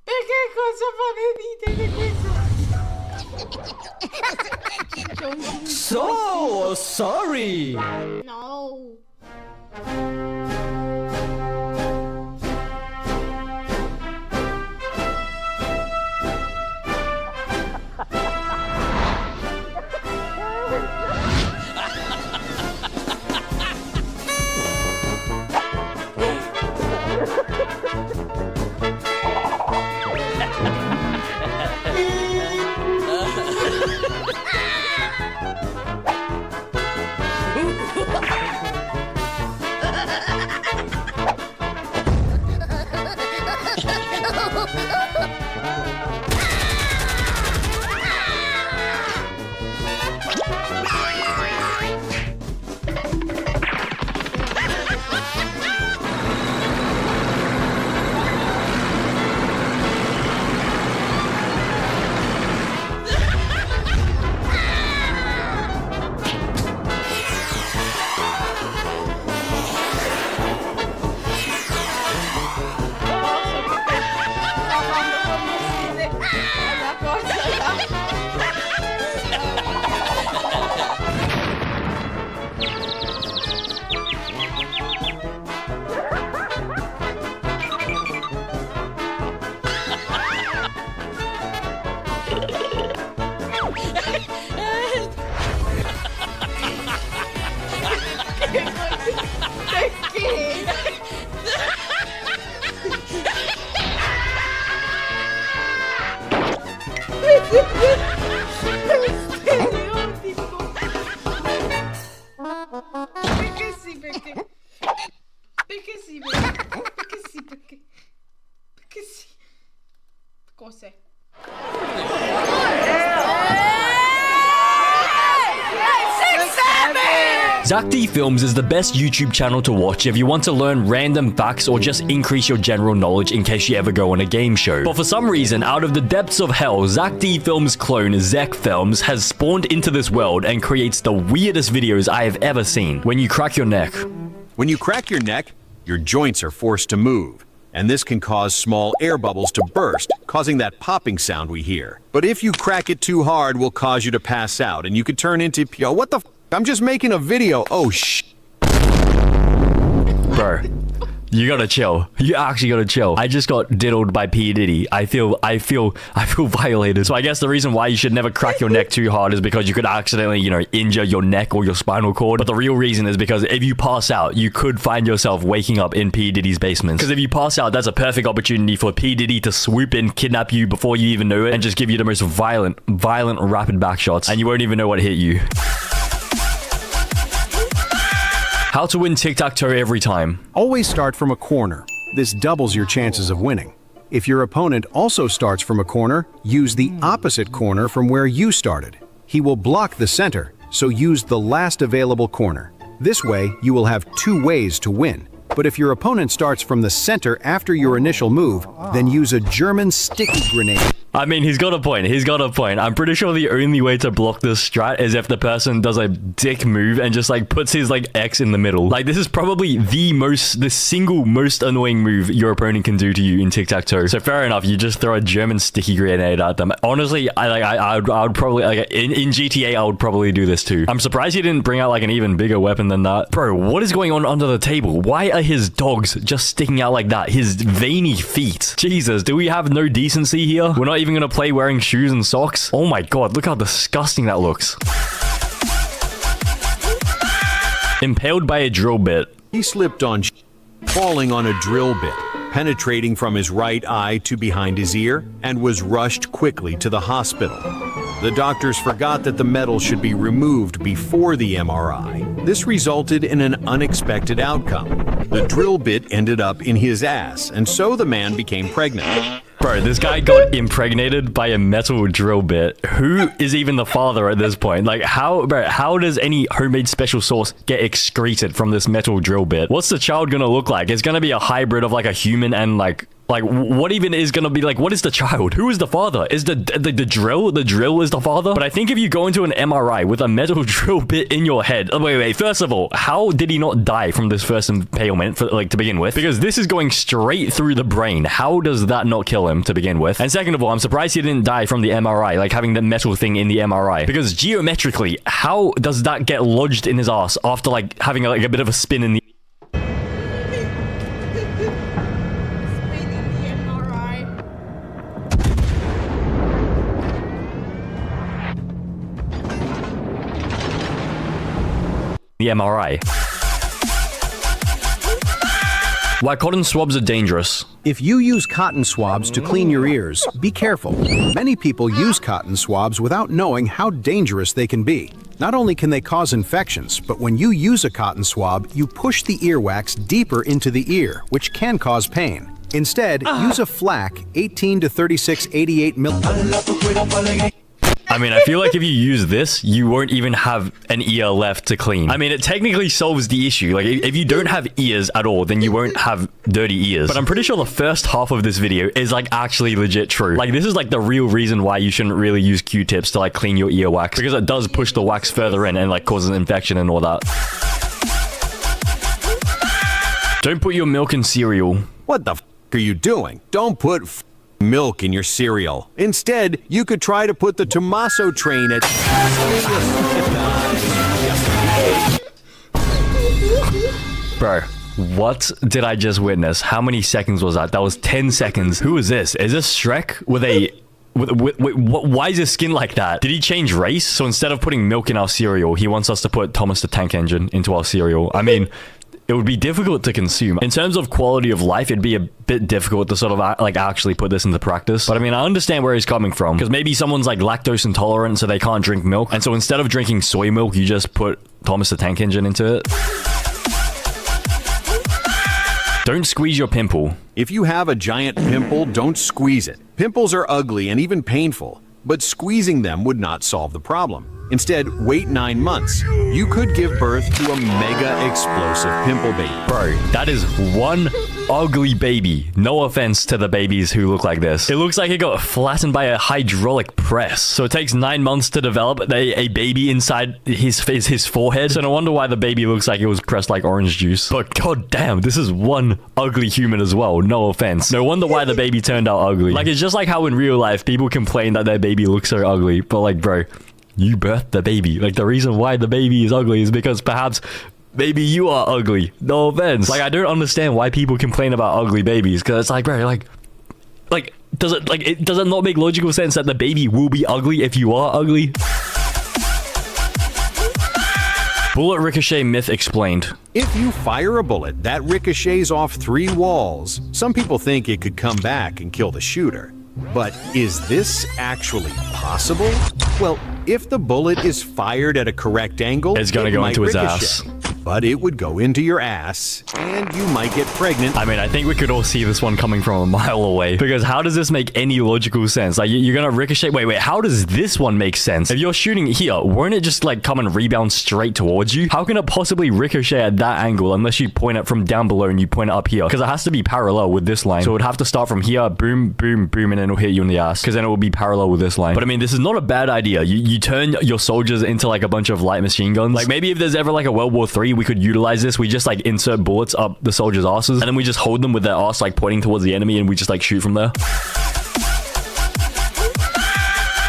Perché cosa fate ridere questo? So sorry. No. Cos'è? Zach D Films is the best YouTube channel to watch if you want to learn random facts or just increase your general knowledge in case you ever go on a game show. But for some reason, out of the depths of hell, Zach D Films' clone, Zach Films, has spawned into this world and creates the weirdest videos I have ever seen. When you crack your neck. When you crack your neck, your joints are forced to move, and this can cause small air bubbles to burst, causing that popping sound we hear. But if you crack it too hard, will cause you to pass out, and you could turn into, yo, what the f? I'm just making a video. Oh, Bro, you gotta chill. You actually gotta chill. I just got diddled by P. Diddy. I feel violated. So I guess the reason why you should never crack your neck too hard is because you could accidentally, you know, injure your neck or your spinal cord. But the real reason is because if you pass out, you could find yourself waking up in P. Diddy's basement. Because if you pass out, that's a perfect opportunity for P. Diddy to swoop in, kidnap you before you even know it, and just give you the most violent, rapid back shots, and you won't even know what hit you. How to win tic-tac-toe every time. Always start from a corner. This doubles your chances of winning. If your opponent also starts from a corner, use the opposite corner from where you started. He will block the center, so use the last available corner. This way, you will have two ways to win. But if your opponent starts from the center after your initial move, then use a German sticky grenade. I mean, he's got a point. He's got a point. I'm pretty sure the only way to block this strat is if the person does a dick move and just like puts his like X in the middle. Like this is probably the single most annoying move your opponent can do to you in tic-tac-toe. So fair enough, you just throw a German sticky grenade at them. Honestly, I would probably like in GTA I would probably do this too. I'm surprised he didn't bring out like an even bigger weapon than that. Bro, what is going on under the table? Why are his dogs just sticking out like that? His veiny feet. Jesus, do we have no decency here? We're not even gonna play wearing shoes and socks. Oh my god, look how disgusting that looks. Impaled by a drill bit. He slipped on falling on a drill bit, penetrating from his right eye to behind his ear, and was rushed quickly to the hospital. The doctors forgot that the metal should be removed before the MRI. This resulted in an unexpected outcome. The drill bit ended up in his ass, and so the man became pregnant. Bro, this guy got impregnated by a metal drill bit. Who is even the father at this point? Like, how does any homemade special sauce get excreted from this metal drill bit? What's the child gonna look like? It's gonna be a hybrid of like a human and like what even is gonna be like, what is the child? Who is the father? Is the drill is the father? But I think if you go into an MRI with a metal drill bit in your head, wait, first of all, how did he not die from this first impalement to begin with? Because this is going straight through the brain. How does that not kill him to begin with? And second of all, I'm surprised he didn't die from the MRI, like having the metal thing in the MRI. Because geometrically, how does that get lodged in his ass after like having like a bit of a spin in the MRI? Why cotton swabs are dangerous. If you use cotton swabs to clean your ears, be careful. Many people use cotton swabs without knowing how dangerous they can be. Not only can they cause infections, but when you use a cotton swab, you push the earwax deeper into the ear, which can cause pain. Instead, use a flak 18 to 3688 mil. I mean, I feel like if you use this, you won't even have an ear left to clean. I mean, it technically solves the issue. Like, if you don't have ears at all, then you won't have dirty ears. But I'm pretty sure the first half of this video is, like, actually legit true. Like, this is, like, the real reason why you shouldn't really use Q-tips to, like, clean your earwax. Because it does push the wax further in and, like, causes an infection and all that. Don't put your milk in cereal. What the f*** are you doing? Don't put milk in your cereal. Instead, you could try to put the Tommaso train at... Bro, what did I just witness? How many seconds was that? That was 10 seconds. Who is this? Is this Shrek with a... why is his skin like that? Did he change race? So instead of putting milk in our cereal, he wants us to put Thomas the Tank Engine into our cereal. I mean... it would be difficult to consume. In terms of quality of life, it'd be a bit difficult to sort of like actually put this into practice. But I mean, I understand where he's coming from. Because maybe someone's like lactose intolerant, so they can't drink milk. And so instead of drinking soy milk, you just put Thomas the Tank Engine into it. Don't squeeze your pimple. If you have a giant pimple, don't squeeze it. Pimples are ugly and even painful, but squeezing them would not solve the problem. Instead, wait 9 months. You could give birth to a mega explosive pimple baby. Bro, that is one ugly baby. No offense to the babies who look like this. It looks like it got flattened by a hydraulic press. So it takes 9 months to develop a baby inside his forehead. So no wonder why the baby looks like it was pressed like orange juice. But god damn, this is one ugly human as well. No offense. No wonder why the baby turned out ugly. Like, it's just like how in real life, people complain that their baby looks so ugly. But like, bro... you birthed the baby. Like, the reason why the baby is ugly is because perhaps maybe you are ugly. No offense. Like, I don't understand why people complain about ugly babies. Because it's like, bro, does it not make logical sense that the baby will be ugly if you are ugly? Bullet ricochet myth explained. If you fire a bullet, that ricochets off 3 walls. Some people think it could come back and kill the shooter. But is this actually possible? Well, if the bullet is fired at a correct angle, it's gonna go into his ass. but it would go into your ass, and you might get pregnant. I mean, I think we could all see this one coming from a mile away, because how does this make any logical sense? Like, you're gonna ricochet. Wait, how does this one make sense? If you're shooting here, won't it just like come and rebound straight towards you? How can it possibly ricochet at that angle unless you point it from down below and you point it up here? Because it has to be parallel with this line. So it would have to start from here, boom, boom, boom, and then it'll hit you in the ass, because then it will be parallel with this line. But I mean, this is not a bad idea. You turn your soldiers into like a bunch of light machine guns. Like, maybe if there's ever like a World War III, we could utilize this. We just like insert bullets up the soldiers' asses, and then we just hold them with their ass like pointing towards the enemy, and we just like shoot from there.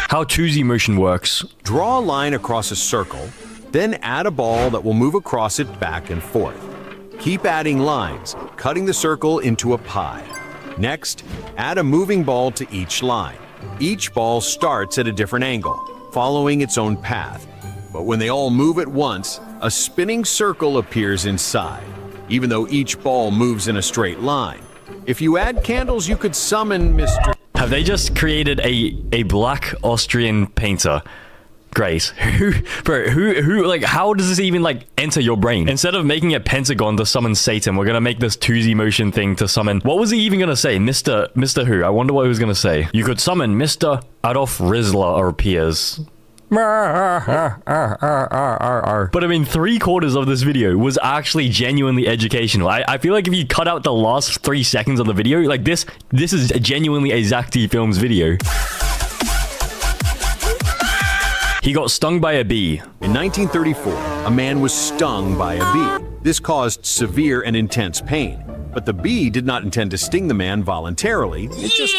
How 2Z motion works. Draw a line across a circle, then add a ball that will move across it back and forth. Keep adding lines, cutting the circle into a pie. Next, add a moving ball to each line. Each ball starts at a different angle, following its own path. But when they all move at once, a spinning circle appears inside, even though each ball moves in a straight line. If you add candles, you could summon Mr. Have they just created a black Austrian painter? Great. Who, like, how does this even, like, enter your brain? Instead of making a pentagon to summon Satan, we're gonna make this 2Z motion thing to summon... What was he even gonna say? Mr. Who? I wonder what he was gonna say. You could summon Mr. Adolf Rizzler appears. But I mean, 3/4 of this video was actually genuinely educational. I feel like if you cut out the last 3 seconds of the video, like this is genuinely a Zach T Films video. He got stung by a bee. In 1934, a man was stung by a bee. This caused severe and intense pain. But the bee did not intend to sting the man voluntarily. It just...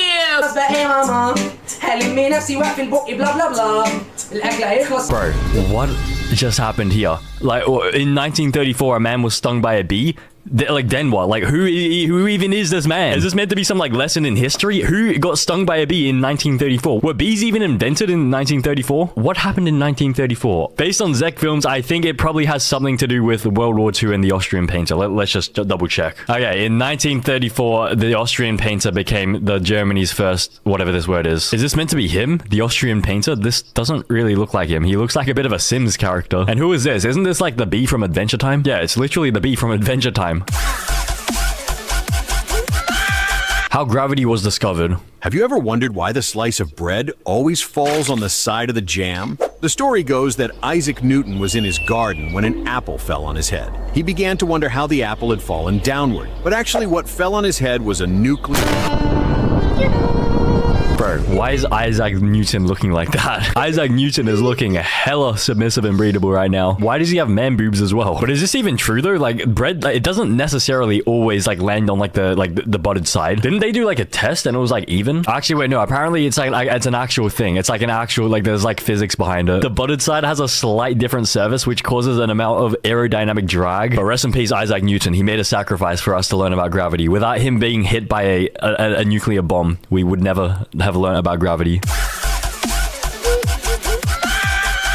Bro, what just happened here? Like, in 1934, a man was stung by a bee? Like, then what? Like, who even is this man? Is this meant to be some, like, lesson in history? Who got stung by a bee in 1934? Were bees even invented in 1934? What happened in 1934? Based on Zek Films, I think it probably has something to do with World War II and the Austrian painter. Let's just double check. Okay, in 1934, the Austrian painter became the Germany's first, whatever this word is. Is this meant to be him? The Austrian painter? This doesn't really look like him. He looks like a bit of a Sims character. And who is this? Isn't this like the bee from Adventure Time? Yeah, it's literally the bee from Adventure Time. How gravity was discovered. Have you ever wondered why the slice of bread always falls on the side of the jam? The story goes that Isaac Newton was in his garden when an apple fell on his head. He began to wonder how the apple had fallen downward, but actually what fell on his head was a nuclear... Bro, why is Isaac Newton looking like that? Isaac Newton is looking hella submissive and breedable right now. Why does he have man boobs as well? But is this even true though? Like, bread, like, it doesn't necessarily always like land on like the butted side. Didn't they do like a test and it was like even? Actually, wait, no. Apparently it's like it's an actual thing. It's like an actual, like, there's like physics behind it. The butted side has a slight different surface, which causes an amount of aerodynamic drag. But rest in peace, Isaac Newton. He made a sacrifice for us to learn about gravity. Without him being hit by a nuclear bomb, we would never have learned about gravity.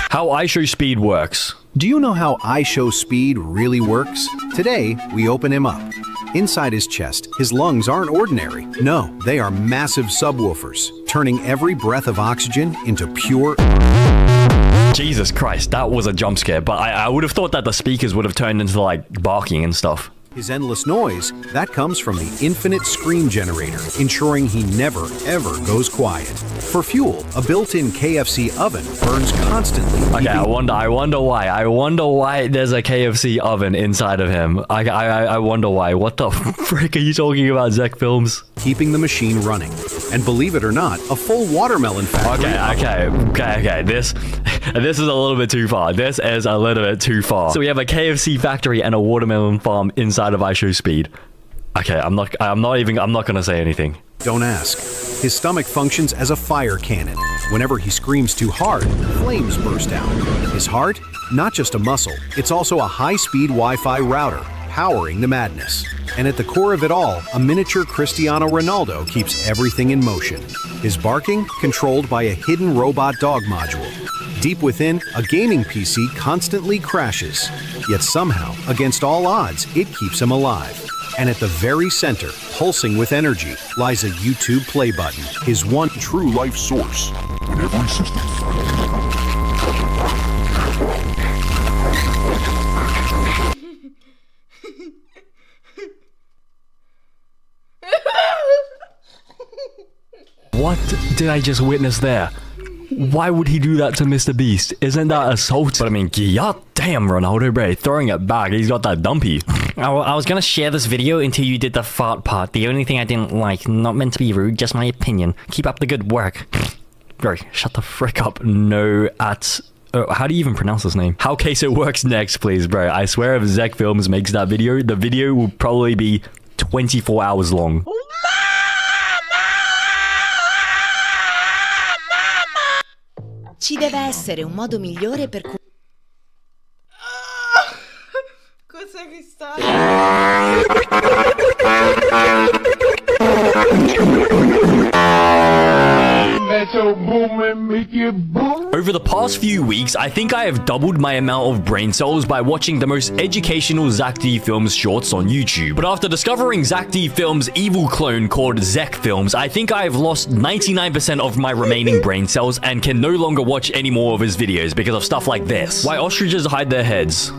How IShowSpeed works. Do you know how IShowSpeed really works? Today, we open him up. Inside his chest, his lungs aren't ordinary. No, they are massive subwoofers, turning every breath of oxygen into pure... Jesus Christ, that was a jump scare, but I would have thought that the speakers would have turned into like barking and stuff. His endless noise, that comes from the infinite scream generator, ensuring he never, ever goes quiet. For fuel, a built-in KFC oven burns constantly. Okay, I wonder why there's a KFC oven inside of him. I wonder why. What the frick are you talking about, Zek Films? Keeping the machine running. And believe it or not, a full watermelon factory... Okay. This is a little bit too far. This is a little bit too far. So we have a KFC factory and a watermelon farm inside of IShowSpeed. Okay, I'm not gonna say anything. Don't ask. His stomach functions as a fire cannon. Whenever he screams too hard, flames burst out. His heart? Not just a muscle, it's also a high-speed Wi-Fi router, powering the madness. And at the core of it all, a miniature Cristiano Ronaldo keeps everything in motion. His barking, controlled by a hidden robot dog module. Deep within, a gaming PC constantly crashes. Yet somehow, against all odds, it keeps him alive. And at the very center, pulsing with energy, lies a YouTube play button, his one true life source. In every system. What did I just witness there? Why would he do that to Mr. Beast? Isn't that assault? But I mean, god damn, Ronaldo, bro. Throwing it back. He's got that dumpy. I was gonna share this video until you did the fart part. The only thing I didn't like. Not meant to be rude, just my opinion. Keep up the good work. Bro, shut the frick up. No, how do you even pronounce this name? How Case It Works next, please, bro. I swear if Zek Films makes that video, the video will probably be 24 hours long. Ci deve essere un modo migliore per Cos'è che sta? Over the past few weeks, I think I have doubled my amount of brain cells by watching the most educational Zach D Films shorts on YouTube. But after discovering Zach D Films' evil clone called Zek Films, I think I have lost 99% of my remaining brain cells and can no longer watch any more of his videos because of stuff like this. Why ostriches hide their heads.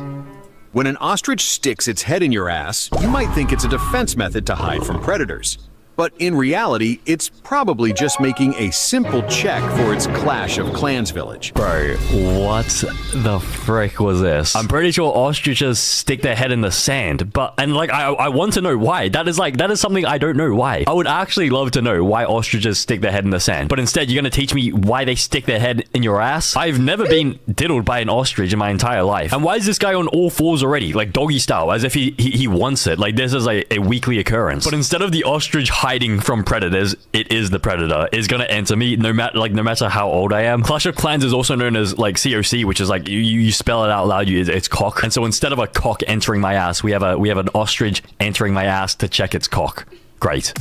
When an ostrich sticks its head in your ass, you might think it's a defense method to hide from predators. But in reality, it's probably just making a simple check for its Clash of Clans village. Bro, what the frick was this? I'm pretty sure ostriches stick their head in the sand, I want to know why. That is something I don't know why. I would actually love to know why ostriches stick their head in the sand. But instead, you're gonna teach me why they stick their head in your ass? I've never been diddled by an ostrich in my entire life. And why is this guy on all fours already? Like doggy style, as if he wants it. Like this is a weekly occurrence. But instead of the ostrich hiding from predators, it is the predator. It's gonna enter me no matter how old I am. Clash of Clans is also known as like COC, which is like you spell it out loud, it's cock. And so instead of a cock entering my ass, we have an ostrich entering my ass to check its cock. Great.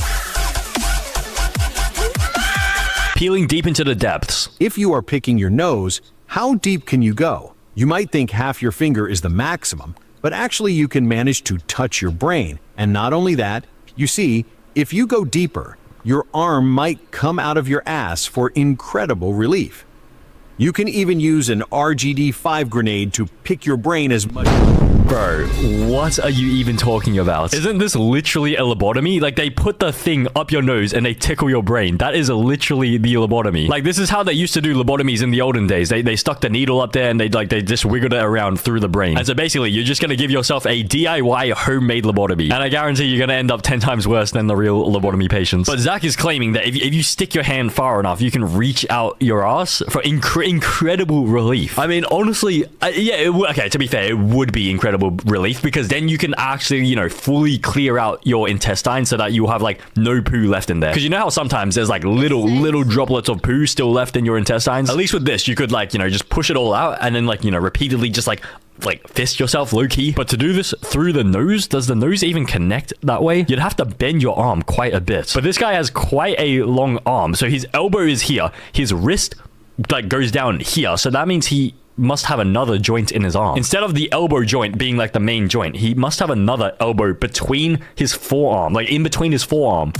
Peeling deep into the depths. If you are picking your nose, how deep can you go? You might think half your finger is the maximum, but actually you can manage to touch your brain. And not only that, you see, if you go deeper, your arm might come out of your ass for incredible relief. You can even use an RGD-5 grenade to pick your brain as much. Bro, what are you even talking about? Isn't this literally a lobotomy? Like, they put the thing up your nose and they tickle your brain. That is literally the lobotomy. Like, this is how they used to do lobotomies in the olden days. They stuck the needle up there and they just wiggled it around through the brain. And so basically, you're just gonna give yourself a DIY homemade lobotomy. And I guarantee you're gonna end up 10 times worse than the real lobotomy patients. But Zach is claiming that if you stick your hand far enough, you can reach out your ass for incredible relief. I mean, honestly, okay, to be fair, it would be incredible relief because then you can actually, fully clear out your intestines so that you have like no poo left in there. Because you know how sometimes there's like little droplets of poo still left in your intestines? At least with this, you could just push it all out and then repeatedly just like fist yourself low-key. But to do this through the nose, does the nose even connect that way? You'd have to bend your arm quite a bit. But this guy has quite a long arm, so his elbow is here, his wrist goes down here, so that means he must have another joint in his arm. Instead of the elbow joint being like the main joint, he must have another elbow between his forearm, like in between his forearm.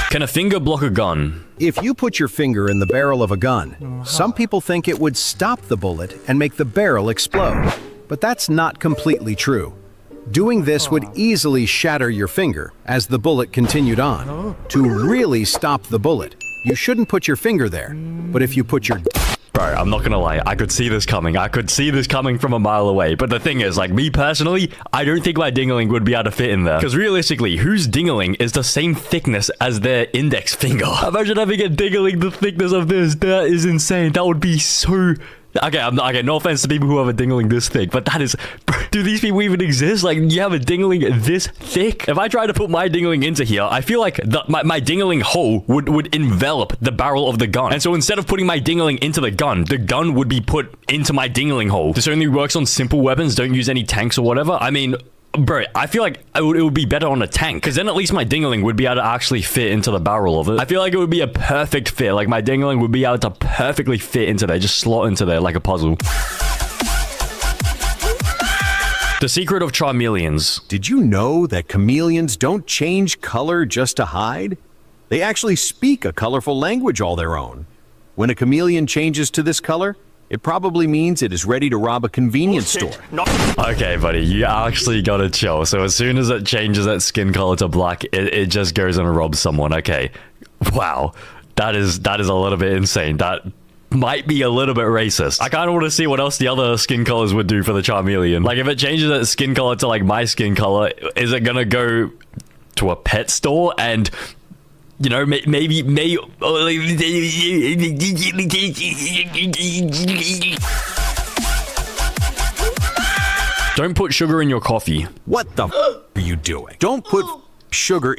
Can a finger block a gun? If you put your finger in the barrel of a gun, some people think it would stop the bullet and make the barrel explode. But that's not completely true. Doing this would easily shatter your finger as the bullet continued on. To really stop the bullet, you shouldn't put your finger there. But if you put your... Bro, I'm not gonna lie, I could see this coming. I could see this coming from a mile away. But the thing is, me personally, I don't think my dingling would be able to fit in there. Because realistically, whose dingling is the same thickness as their index finger? Imagine having a dingling the thickness of this. That is insane. That would be so... Okay, no offense to people who have a dingling this thick, but that is... Do these people even exist? You have a dingling this thick? If I try to put my dingling into here, I feel like my dingling hole would envelop the barrel of the gun. And so instead of putting my dingling into the gun would be put into my dingling hole. This only works on simple weapons, don't use any tanks or whatever. I mean... Bro, I feel like it would be better on a tank, because then at least my dingling would be able to actually fit into the barrel of it. I feel like it would be a perfect fit. My dingling would be able to perfectly fit into there, just slot into there like a puzzle. The secret of Charmeleons. Did you know that chameleons don't change color just to hide? They actually speak a colorful language all their own. When a chameleon changes to this color, It probably means it is ready to rob a convenience store. Okay, buddy, you actually gotta chill. So as soon as it changes that skin color to black, it just goes and robs someone. Okay. Wow. That is a little bit insane. That might be a little bit racist. I kind of want to see what else the other skin colors would do for the Charmeleon. Like, if it changes that skin color to, like, my skin color, is it gonna go to a pet store and, you know, maybe don't put sugar in your coffee. What the f are you doing? Don't put sugar in